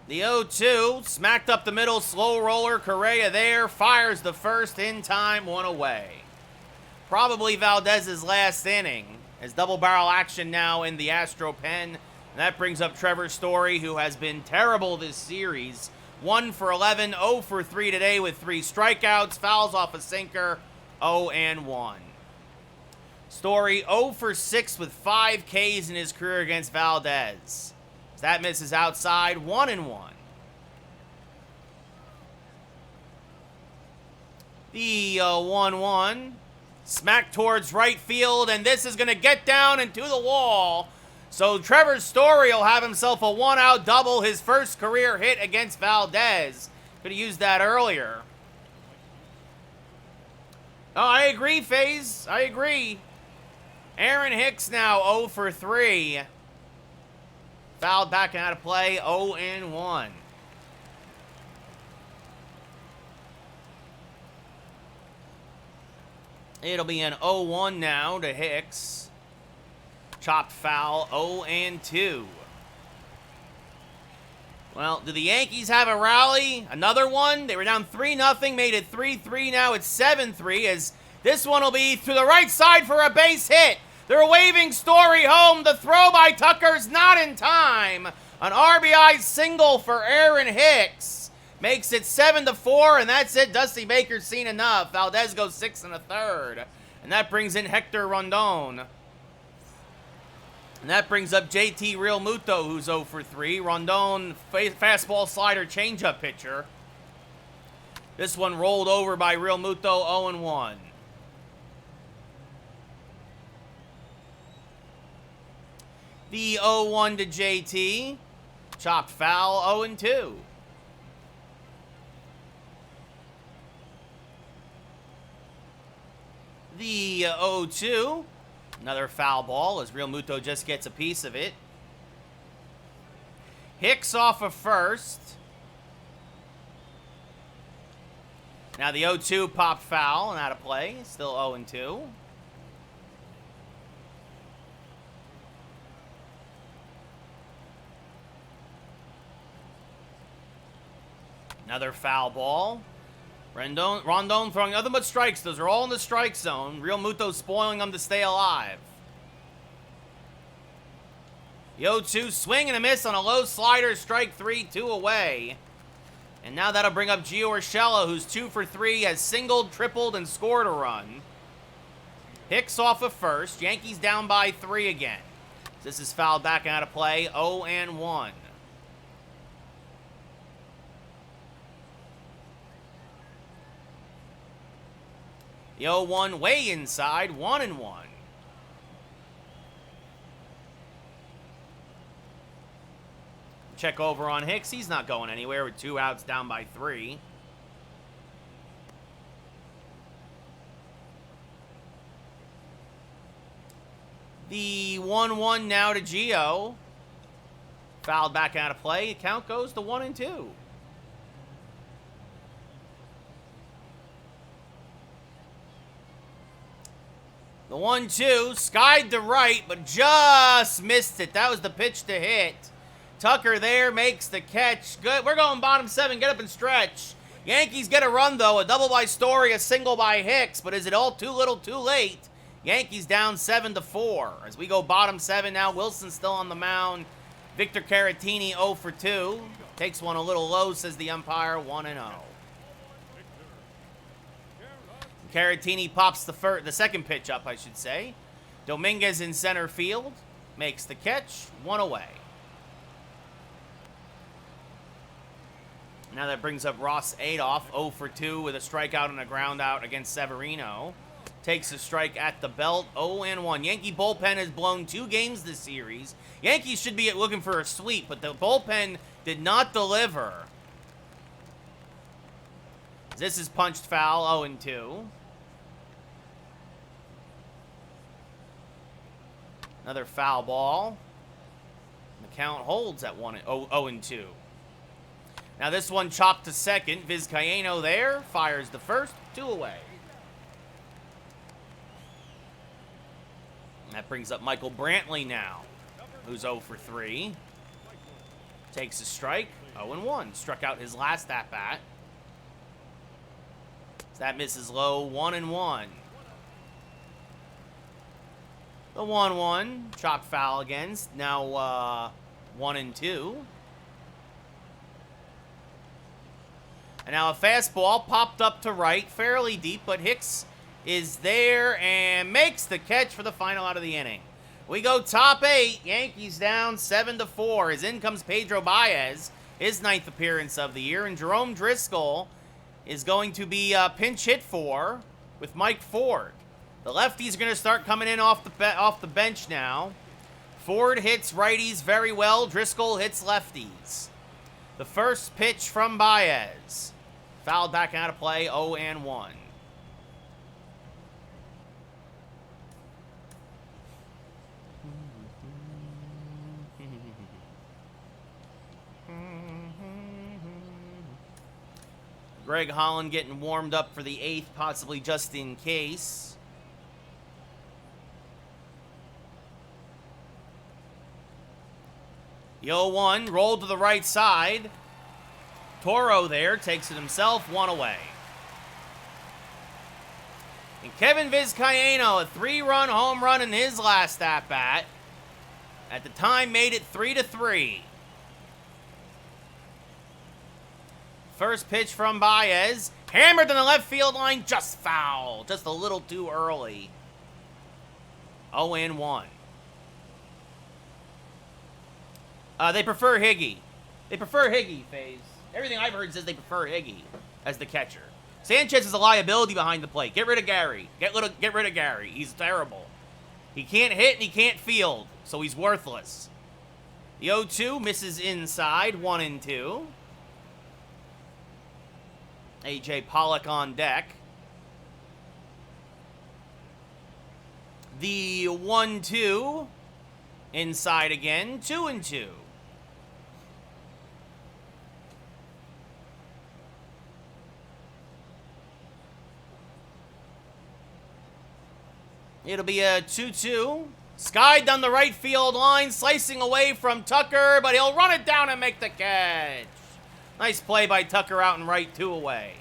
The 0-2, smacked up the middle, slow roller, Correa there, fires the first in time, 1 away. Probably Valdez's last inning, as double barrel action now in the Astro pen. And that brings up Trevor Story, who has been terrible this series. 1 for 11, 0 for 3 today with 3 strikeouts, fouls off a sinker, 0-1. Story 0 for 6 with 5 Ks in his career against Valdez. That misses outside, 1-1. The 1-1, smack towards right field, and this is going to get down into the wall. So Trevor Story will have himself a 1-out double, his first career hit against Valdez. Could have used that earlier. Oh, I agree, FaZe. I agree. Aaron Hicks now 0 for 3. Fouled back and out of play, 0-1. It'll be an 0-1 now to Hicks. Chopped foul, 0-2. Well, do the Yankees have a rally? Another one? They were down 3-0, made it 3-3. Now it's 7-3 as this one will be to the right side for a base hit. They're waving Story home. The throw by Tucker's not in time. An RBI single for Aaron Hicks. Makes it 7-4, and that's it. Dusty Baker's seen enough. Valdez goes 6 1/3. And that brings in Hector Rondon. And that brings up JT Real Muto, who's 0 for 3. Rondon, fastball slider changeup pitcher. This one rolled over by Real Muto, 0-1. The 0-1 to JT. Chopped foul, 0-2. The 0-2. Another foul ball as Real Muto just gets a piece of it. Hicks off of first. Now the 0-2 popped foul and out of play. Still 0-2. Another foul ball. Rondon throwing nothing but strikes. Those are all in the strike zone. Real Muto spoiling them to stay alive. The 0-2 swing and a miss on a low slider. Strike 3, 2 away. And now that'll bring up Gio Urshela, who's 2 for 3, has singled, tripled, and scored a run. Hicks off of first. Yankees down by 3 again. This is fouled back and out of play. 0-1. The 0-1 way inside, 1-1. Check over on Hicks. He's not going anywhere with 2 outs down by 3. The 1-1 now to Gio. Fouled back out of play. Count goes to 1-2. The 1-2, skied to right, but just missed it. That was the pitch to hit. Tucker there makes the catch. Good. We're going bottom 7. Get up and stretch. Yankees get a run, though. A double by Story, a single by Hicks. But is it all too little, too late? Yankees down 7-4. As we go bottom 7 now, Wilson's still on the mound. Victor Caratini 0 for 2. Takes one a little low, says the umpire, 1-0. Caratini pops the second pitch up, I should say. Dominguez in center field. Makes the catch, 1 away. Now that brings up Ross Adolph, 0 for 2 with a strikeout and a ground out against Severino. Takes a strike at the belt, 0-1. Yankee bullpen has blown 2 games this series. Yankees should be looking for a sweep, but the bullpen did not deliver. This is punched foul, 0-2. Another foul ball. The count holds at 0-2. Now this one chopped to second. Vizcaino there, fires the first, 2 away. And that brings up Michael Brantley now, who's 0 for 3. Takes a strike, 0-1. Struck out his last at-bat. That misses low, 1-1. The 1-1, chopped foul against, now 1-2. And now a fastball popped up to right, fairly deep, but Hicks is there and makes the catch for the final out of the inning. We go top 8, Yankees down 7-4. As in comes Pedro Baez, his 9th appearance of the year, and Jerome Driscoll is going to be pinch hit for with Mike Ford. The lefties are going to start coming in off the bench now. Ford hits righties very well. Driscoll hits lefties. The first pitch from Baez. Fouled back out of play, 0-1. Greg Holland getting warmed up for the 8th, possibly just in case. The 0-1 rolled to the right side. Toro there takes it himself, 1 away. And Kevin Vizcaino, a 3-run home run in his last at-bat. At the time, made it 3-3. First pitch from Baez. Hammered on the left field line, just foul. Just a little too early. 0-1. They prefer Higgy. They prefer Higgy, FaZe. Everything I've heard says they prefer Higgy as the catcher. Sanchez is a liability behind the plate. Get rid of Gary. Get rid of Gary. He's terrible. He can't hit and he can't field, so he's worthless. The 0-2 misses inside, 1-2. A.J. Pollock on deck. The 1-2 inside again, 2-2. It'll be a 2-2. Skied down the right field line, slicing away from Tucker, but he'll run it down and make the catch. Nice play by Tucker out and right, 2 away.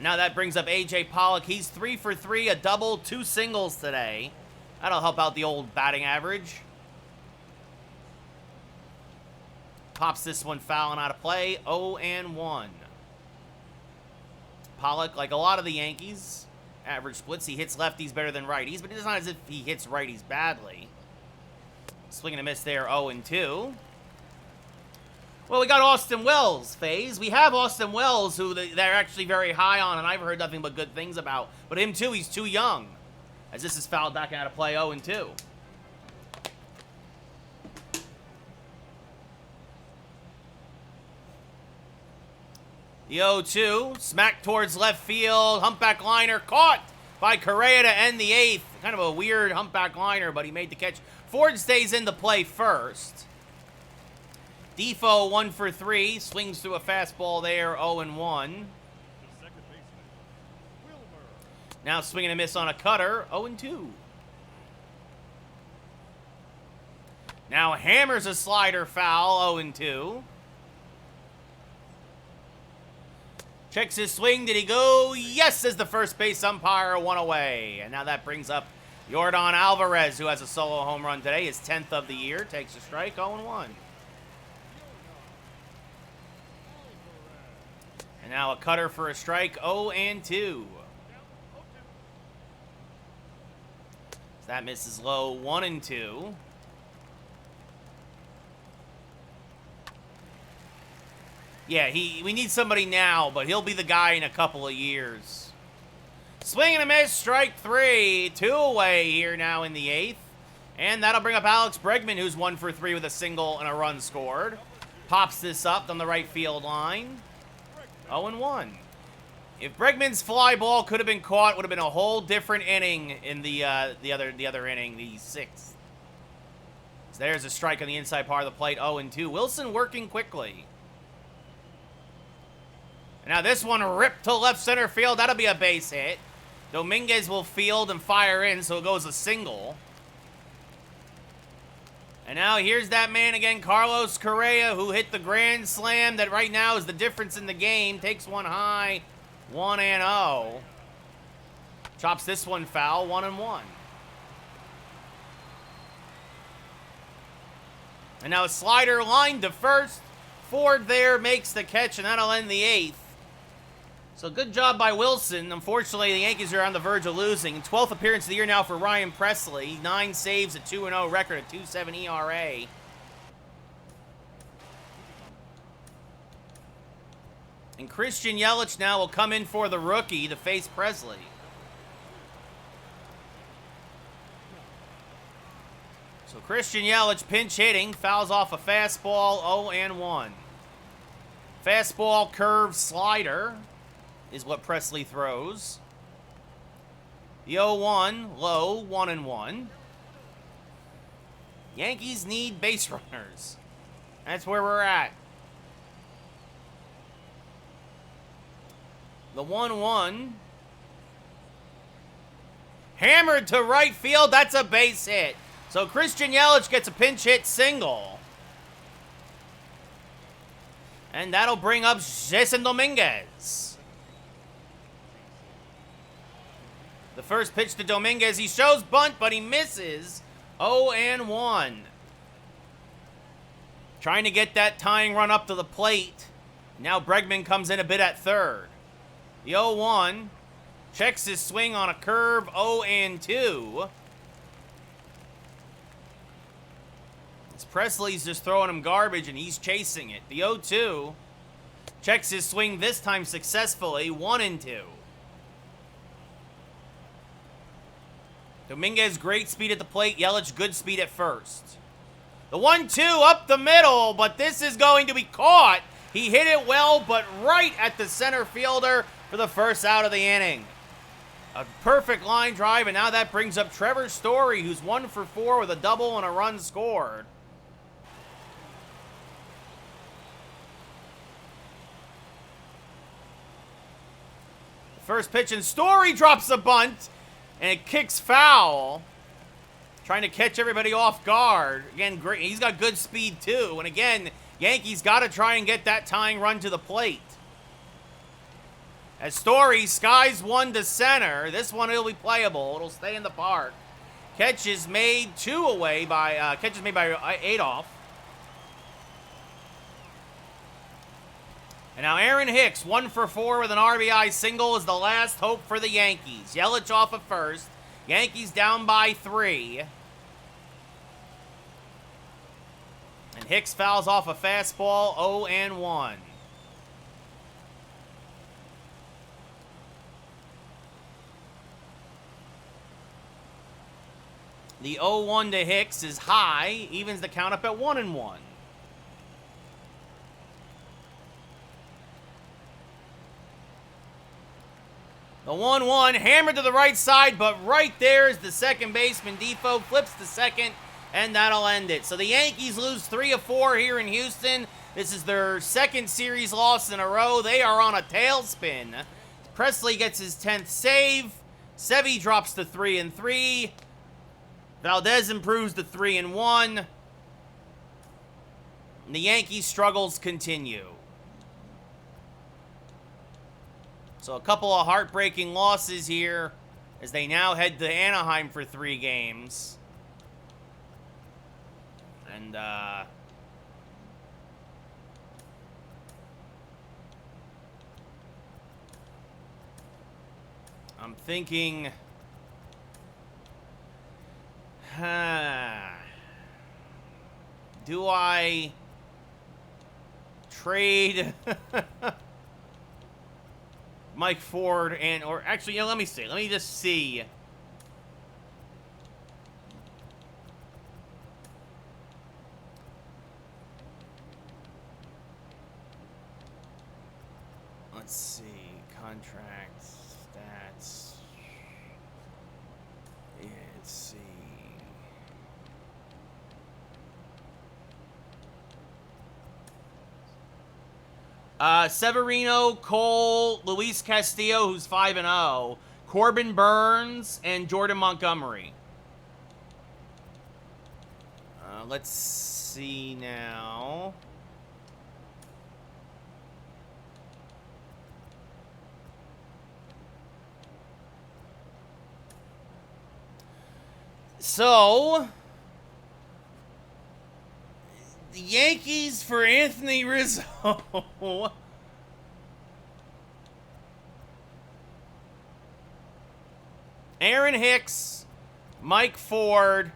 Now that brings up A.J. Pollock. He's 3 for 3, a double, 2 singles today. That'll help out the old batting average. Pops this one fouling out of play, 0-1. Pollock, like a lot of the Yankees, average splits. He hits lefties better than righties, but it's not as if he hits righties badly. Swing and a miss there, 0-2. Well, we got Austin Wells, FaZe. We have Austin Wells, who they're actually very high on, and I've heard nothing but good things about. But him, too, he's too young. As this is fouled back out of play, 0-2. The 0-2, smack towards left field, humpback liner, caught by Correa to end the 8th. Kind of a weird humpback liner, but he made the catch. Ford stays into play first. Defoe 1 for 3, swings through a fastball there, 0-1. Now swinging a miss on a cutter, 0-2. Now hammers a slider foul, 0-2. Checks his swing. Did he go? Yes, says the first base umpire, 1 away. And now that brings up Yordan Alvarez, who has a solo home run today, his 10th of the year, takes a strike, 0-1. And now a cutter for a strike, 0-2. That misses low, 1-2. Yeah, we need somebody now, but he'll be the guy in a couple of years. Swing and a miss, strike 3. 2 away here now in the 8th. And that'll bring up Alex Bregman, who's 1 for 3 with a single and a run scored. Pops this up on the right field line. 0-1. If Bregman's fly ball could have been caught, it would have been a whole different inning in the other inning, the 6th. So there's a strike on the inside part of the plate, 0-2. Wilson working quickly. And now this one ripped to left center field. That'll be a base hit. Dominguez will field and fire in, so it goes a single. And now here's that man again, Carlos Correa, who hit the grand slam that right now is the difference in the game. Takes one high, 1-0. Chops this one foul, 1-1. And now a slider line to first. Ford there makes the catch, and that'll end the 8th. So good job by Wilson. Unfortunately, the Yankees are on the verge of losing. 12th appearance of the year now for Ryan Presley. 9 saves, a 2-0 record, a 2.7 ERA. And Christian Yelich now will come in for the rookie to face Presley. So Christian Yelich pinch hitting, fouls off a fastball, 0-1. Fastball, curve, slider is what Presley throws. The 0-1, low, 1-1. Yankees need base runners. That's where we're at. The 1-1. Hammered to right field. That's a base hit. So Christian Yelich gets a pinch hit single. And that'll bring up Jason Dominguez. The first pitch to Dominguez. He shows bunt, but he misses. 0-1. Trying to get that tying run up to the plate. Now Bregman comes in a bit at third. The 0-1. Checks his swing on a curve. 0-2. Presley's just throwing him garbage, and he's chasing it. The 0-2. Checks his swing this time successfully. 1-2. Dominguez, great speed at the plate. Yelich, good speed at first. The 1-2 up the middle, but this is going to be caught. He hit it well, but right at the center fielder for the first out of the inning. A perfect line drive, and now that brings up Trevor Story, who's 1 for 4 with a double and a run scored. First pitch, and Story drops a bunt, and it kicks foul. Trying to catch everybody off guard. Again, great. He's got good speed, too. And again, Yankees got to try and get that tying run to the plate. As Story skies one to center. This one will be playable. It'll stay in the park. Catch is made by Adolph. And now Aaron Hicks, 1 for 4 with an RBI single, is the last hope for the Yankees. Yelich off at first. Yankees down by 3. And Hicks fouls off a fastball, 0-1. The 0-1 to Hicks is high, evens the count up at 1-1. The 1-1 hammered to the right side, but right there is the second baseman. Defoe flips to second, and that'll end it. So the Yankees lose 3 of 4 here in Houston. This is their second series loss in a row. They are on a tailspin. Presley gets his 10th save. Sevy drops to 3-3. Valdez improves to 3-1. And the Yankees' struggles continue. So a couple of heartbreaking losses here as they now head to Anaheim for 3 games. And, I'm thinking... do I trade Mike Ford or actually, let me see. Let me just see. Let's see. Contract stats. Yeah, let's see. Severino, Cole, Luis Castillo, who's 5-0, Corbin Burns, and Jordan Montgomery. Let's see now. So, the Yankees for Anthony Rizzo. Aaron Hicks, Mike Ford,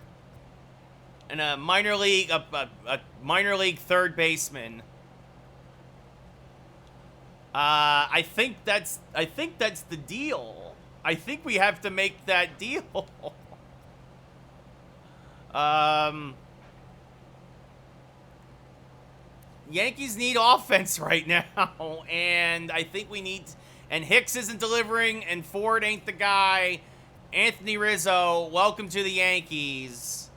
and a minor league third baseman. I think that's the deal. I think we have to make that deal. Yankees need offense right now, and I think we need... And Hicks isn't delivering, and Ford ain't the guy. Anthony Rizzo, welcome to the Yankees.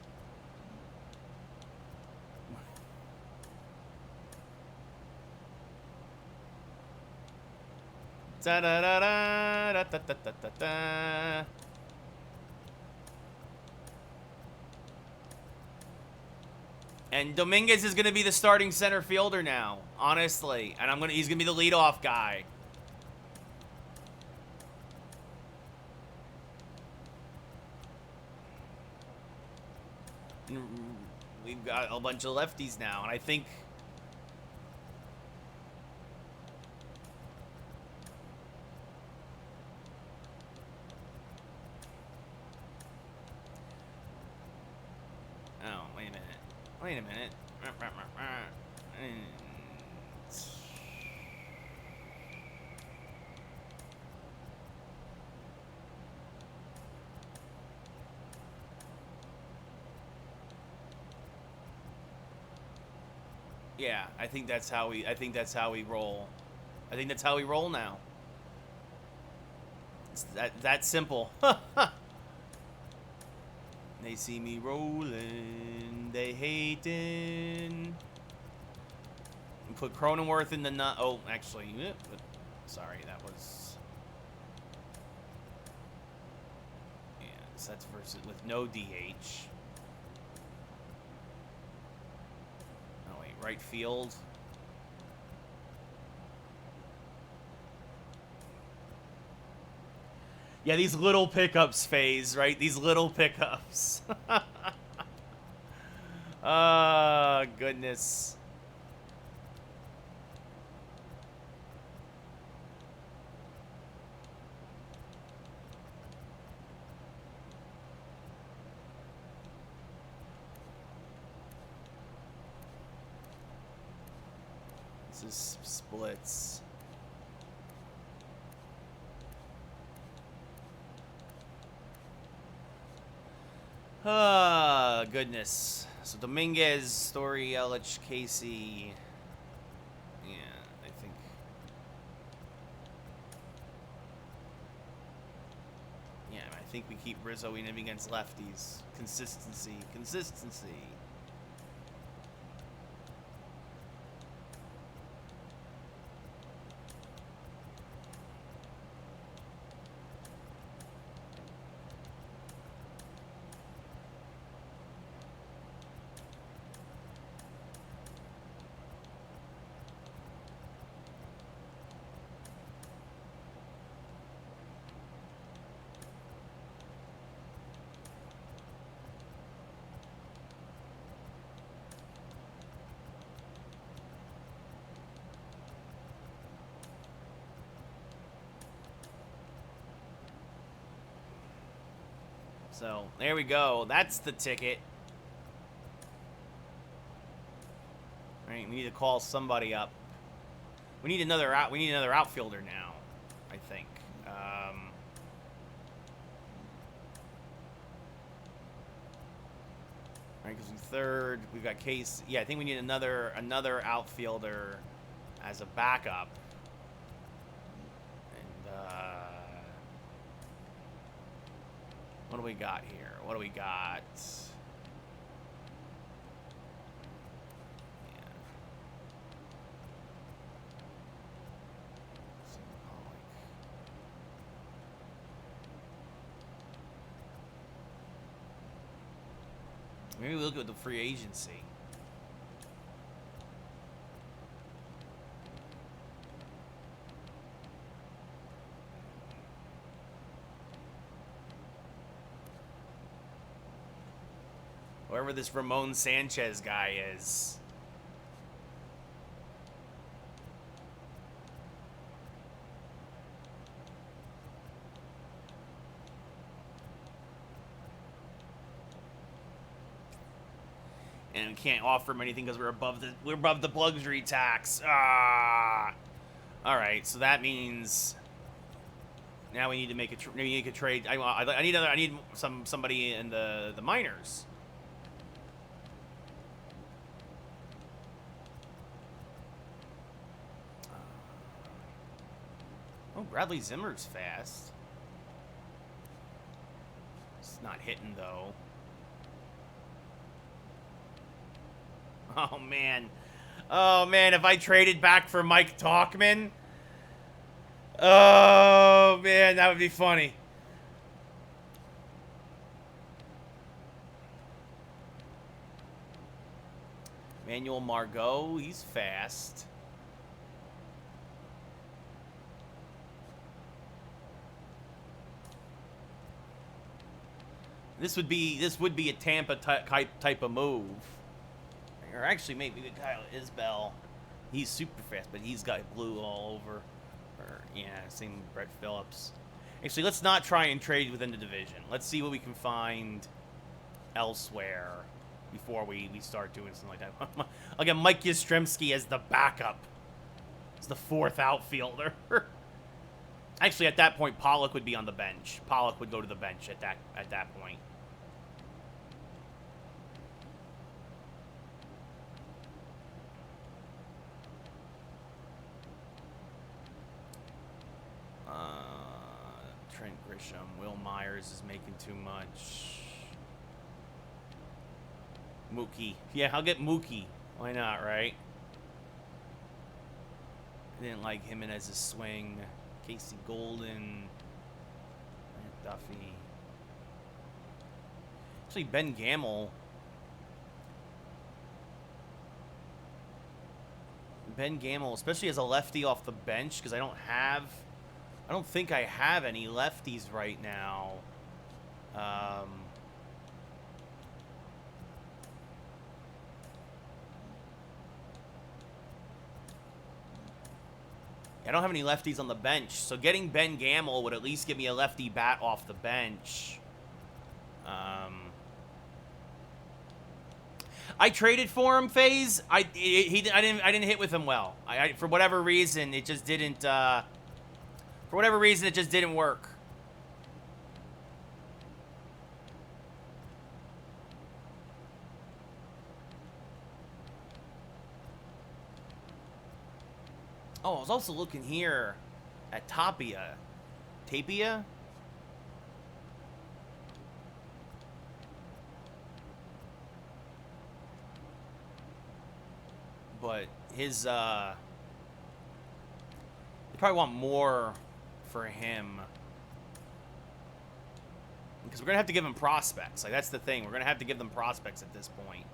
Da-da-da-da-da-da-da-da-da. And Dominguez is going to be the starting center fielder now, honestly. And he's going to be the leadoff guy. We've got a bunch of lefties now, and I think... Oh, wait a minute. Wait a minute. Yeah, I think that's how we roll. I think that's how we roll now. It's that simple. They see me rolling, they hating. Put Cronenworth in the nut. Oh, actually, sorry, that was... Yeah, so that's versus with no DH. Oh wait, right field. Yeah, these little pickups phase, right? These little pickups. Oh, goodness. This is splits. Ah, goodness. So Dominguez, Story, Yelich, Casey. Yeah, I think. Yeah, I think we keep Rizzo in him against lefties. Consistency. Consistency. So there we go. That's the ticket. All right, we need to call somebody up. We need another outfielder now, I think. All right, because in third, we've got Case. Yeah, I think we need another outfielder as a backup. And what do we got here? What do we got? Maybe we'll look at the free agency. Whoever this Ramon Sanchez guy is. And we can't offer him anything because we're above the luxury tax. Ah. All right, so that means now we need to make a trade. I need somebody in the minors. Oh, Bradley Zimmer's fast. It's not hitting though. Oh, man. Oh, man, if I traded back for Mike Tauchman. Oh, man, that would be funny. Manuel Margot, he's fast. This would be a Tampa type of move. Or actually, maybe the Kyle Isbell. He's super fast, but he's got blue all over. Or, yeah, same with Brett Phillips. Actually, let's not try and trade within the division. Let's see what we can find elsewhere before we start doing something like that. I'll get Mike Yastrzemski as the backup. As the fourth outfielder. Actually, at that point, Pollock would be on the bench. Pollock would go to the bench at that point. Trent Grisham. Will Myers is making too much. Mookie. Yeah, I'll get Mookie. Why not, right? I didn't like Jimenez's swing. Casey Golden. Duffy. Actually, Ben Gamel. Ben Gamel, especially as a lefty off the bench, because I don't think I have any lefties right now. I don't have any lefties on the bench, so getting Ben Gamel would at least give me a lefty bat off the bench. I traded for him, FaZe. I didn't hit with him well. For whatever reason, it just didn't. For whatever reason, it just didn't work. Oh, I was also looking here at Tapia. Tapia? But his, they probably want more for him. Because we're going to have to give him prospects. Like, that's the thing. We're going to have to give them prospects at this point.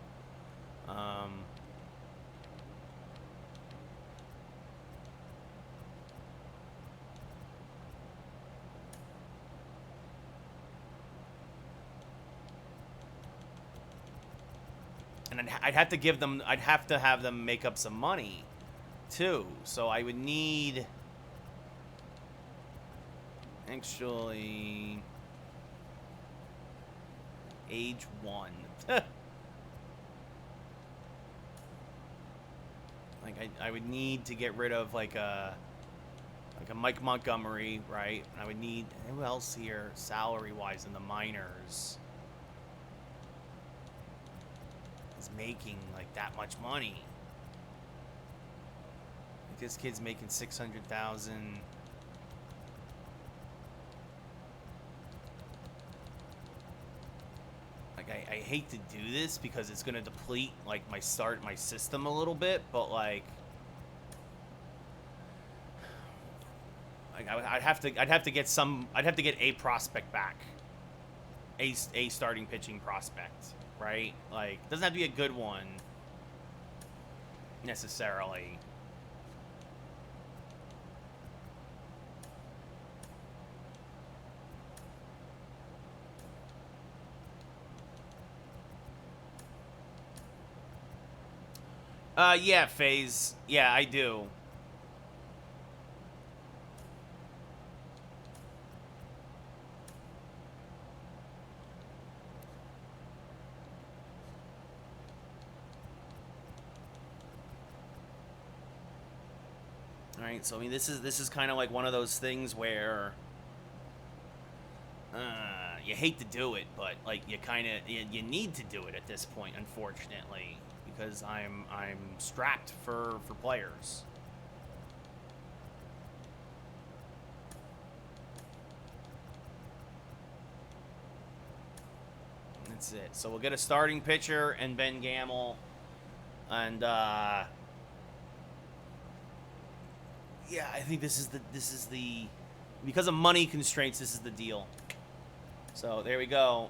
And I'd have to have them make up some money, too. So I would need... Actually... Age 1. Like, I would need to get rid of, like a Mike Montgomery, right? I would need... Who else here, salary-wise, in the minors is making, like, that much money? Like, this kid's making $600,000. Like, I hate to do this because it's gonna deplete, like, my system a little bit, but, like... I'd have to get a prospect back, a starting pitching prospect, right? Like, doesn't have to be a good one necessarily. Yeah, FaZe. Yeah, I do. All right, so I mean, this is kind of like one of those things where you hate to do it, but like you need to do it at this point, unfortunately, because I'm strapped for players. That's it. So we'll get a starting pitcher and Ben Gamel, and yeah, I think this is the because of money constraints, this is the deal. So there we go.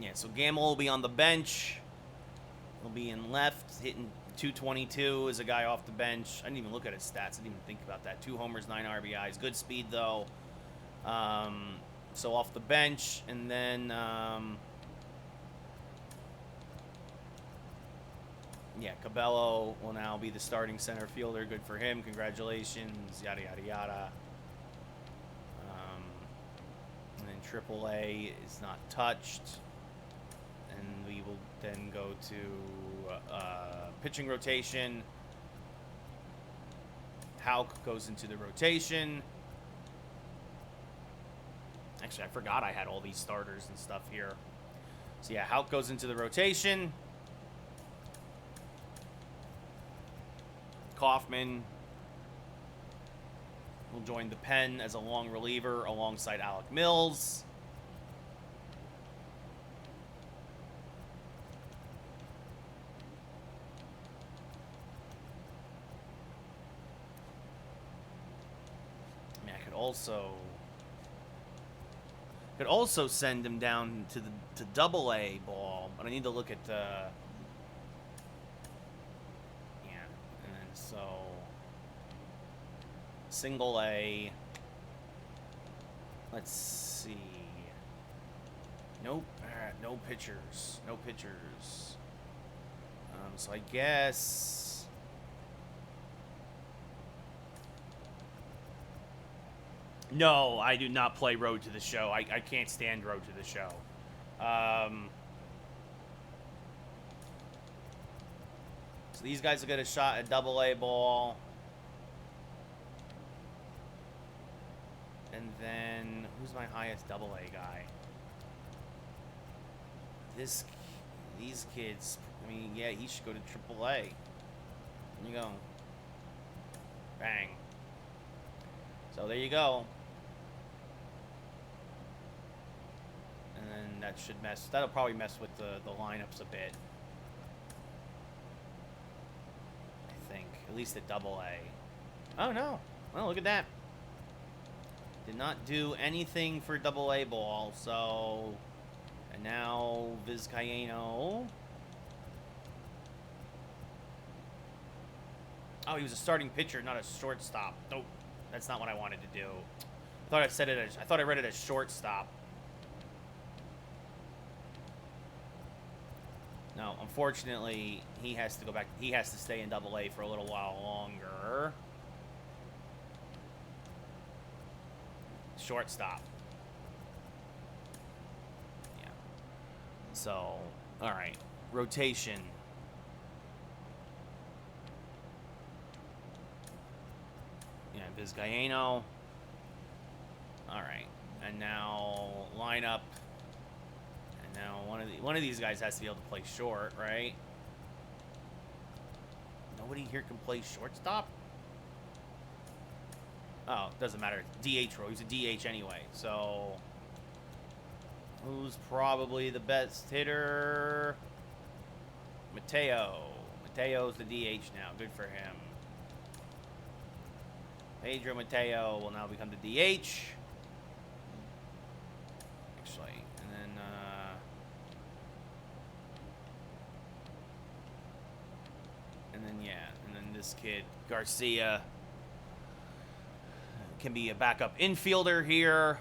Yeah, so Gamel will be on the bench. He'll be in left, hitting 222 as a guy off the bench. I didn't even look at his stats. I didn't even think about that. 2 homers, 9 RBIs. Good speed, though. So off the bench, and then, yeah, Cabello will now be the starting center fielder. Good for him. Congratulations. Yada, yada, yada. And then AAA is not touched. And we will then go to pitching rotation. Houck goes into the rotation. Actually, I forgot I had all these starters and stuff here. So yeah, Houck goes into the rotation. Kaufman will join the pen as a long reliever alongside Alec Mills. I mean, I could also send him down to Double-A ball, but I need to look at yeah, and then so Single A. Let's see. Nope. No pitchers. No pitchers. So I guess. No, I do not play Road to the Show. I can't stand Road to the Show. So these guys will get a shot at Double-A ball. And then, who's my highest Double-A guy? These kids, I mean, yeah, he should go to Triple-A. There you go. Bang. So there you go. And then that should that'll probably mess with the lineups a bit. I think, at least at Double-A. Oh no, well, look at that. Did not do anything for Double-A ball, so... And now Vizcaino. Oh, he was a starting pitcher, not a shortstop. Nope, that's not what I wanted to do. I thought I said it as, I thought I read it as shortstop. No, Now, unfortunately, he has to go back. He has to stay in Double-A for a little while longer. Shortstop. Yeah. So, all right. Rotation. Yeah, Vizcaino. All right. And now lineup. And now one of these guys has to be able to play short, right? Nobody here can play shortstop? Oh, doesn't matter. DH role. He's a DH anyway. So, who's probably the best hitter? Mateo. Mateo's the DH now. Good for him. Pedro Mateo will now become the DH. Actually, and then this kid Garcia can be a backup infielder here.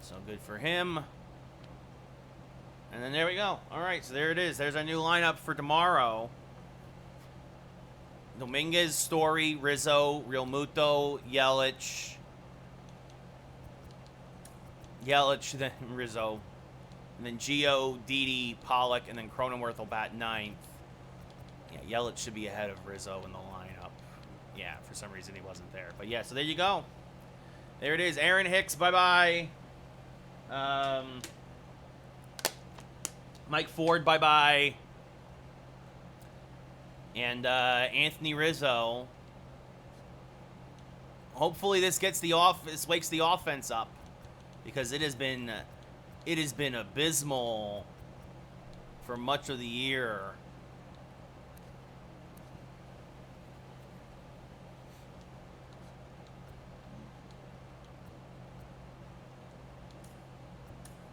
So good for him. And then there we go. All right, so there it is. There's our new lineup for tomorrow. Dominguez, Story, Rizzo, Real Muto, Yelich, then Rizzo, and then Gio, Didi, Pollock, and then Cronenworth will bat ninth. Yeah, Yelich should be ahead of Rizzo in the lineup. Yeah, for some reason he wasn't there. But yeah, so there you go. There it is. Aaron Hicks, bye-bye. Mike Ford, bye-bye. And Anthony Rizzo. Hopefully this wakes the offense up, because it has been abysmal for much of the year.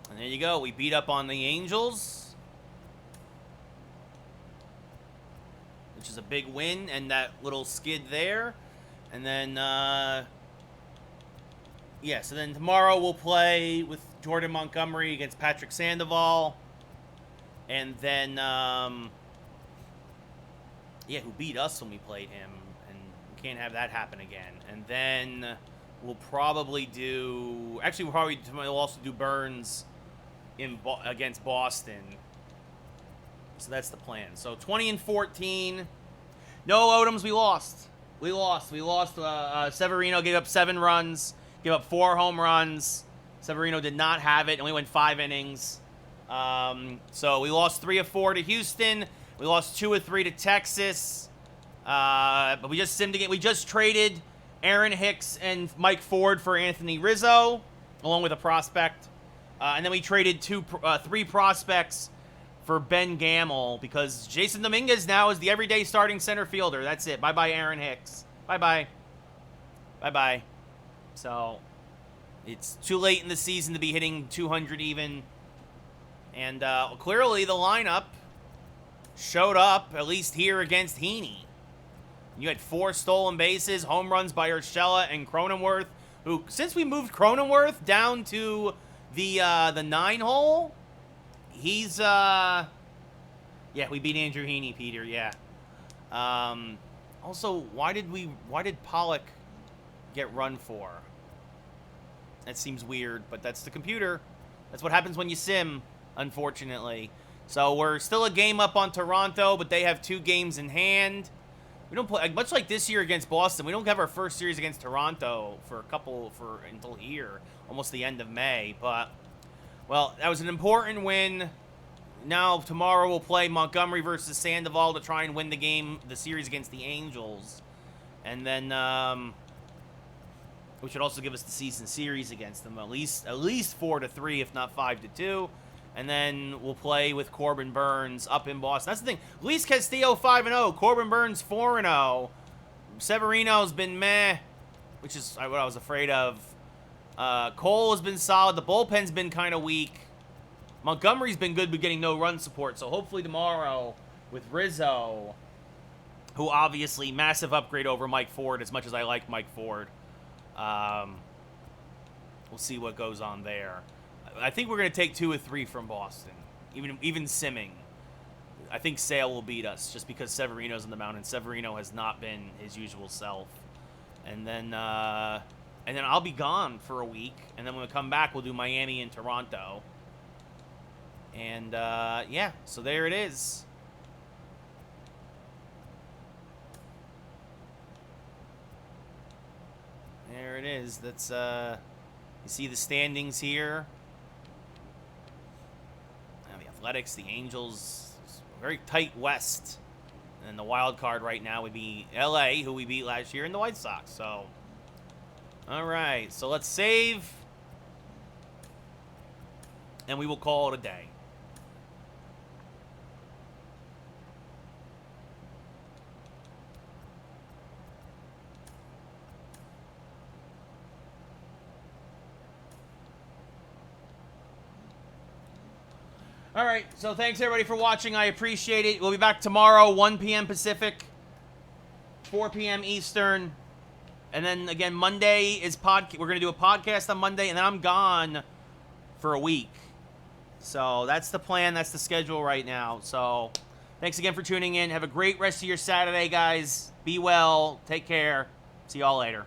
And there you go. We beat up on the Angels, which is a big win, and that little skid there. And then, yeah, so then tomorrow we'll play with Jordan Montgomery against Patrick Sandoval. And then, yeah, who beat us when we played him, and we can't have that happen again. And then we'll probably we'll also do Burns against Boston. So that's the plan. So 20-14. No Odoms, we lost. Severino gave up 7 runs, gave up 4 home runs. Severino did not have it, and we went 5 innings. So we lost 3 of 4 to Houston. We lost 2 of 3 to Texas. But we just traded Aaron Hicks and Mike Ford for Anthony Rizzo, along with a prospect. And then we traded 3 prospects for Ben Gamel, because Jason Dominguez now is the everyday starting center fielder. That's it. Bye-bye, Aaron Hicks. Bye-bye. Bye-bye. So, it's too late in the season to be hitting 200 even. And clearly the lineup showed up, at least here against Heaney. You had 4 stolen bases, home runs by Urshela and Cronenworth, who, since we moved Cronenworth down to the 9-hole, he's, yeah, we beat Andrew Heaney, Peter, yeah. Also, why did Pollock get run for? That seems weird, but that's the computer. That's what happens when you sim, unfortunately. So we're still a game up on Toronto, but they have 2 games in hand. We don't play, much like this year against Boston, we don't have our first series against Toronto until here, almost the end of May. But, well, that was an important win. Now, tomorrow we'll play Montgomery versus Sandoval to try and win the series against the Angels. And then, which would also give us the season series against them, at least 4-3, if not 5-2. And then we'll play with Corbin Burns up in Boston. That's the thing. Luis Castillo 5-0. Corbin Burns 4-0. Severino's been meh, which is what I was afraid of. Cole has been solid. The bullpen's been kind of weak. Montgomery's been good, but getting no run support. So hopefully tomorrow with Rizzo, who obviously massive upgrade over Mike Ford, as much as I like Mike Ford. We'll see what goes on there. I think we're going to take 2 or 3 from Boston, even simming. I think Sale will beat us just because Severino's on the mound, and Severino has not been his usual self. And then I'll be gone for a week, and then when we come back, we'll do Miami and Toronto. And yeah, so there it is. There it is. That's you see the standings here. The Athletics, the Angels, very tight West. And the wild card right now would be LA, who we beat last year, and the White Sox. So, all right. So let's save, and we will call it a day. All right, so thanks everybody for watching. I appreciate it. We'll be back tomorrow, 1 p.m. Pacific, 4 p.m. Eastern. And then again, Monday is we're going to do a podcast on Monday, and then I'm gone for a week. So that's the plan. That's the schedule right now. So thanks again for tuning in. Have a great rest of your Saturday, guys. Be well. Take care. See y'all later.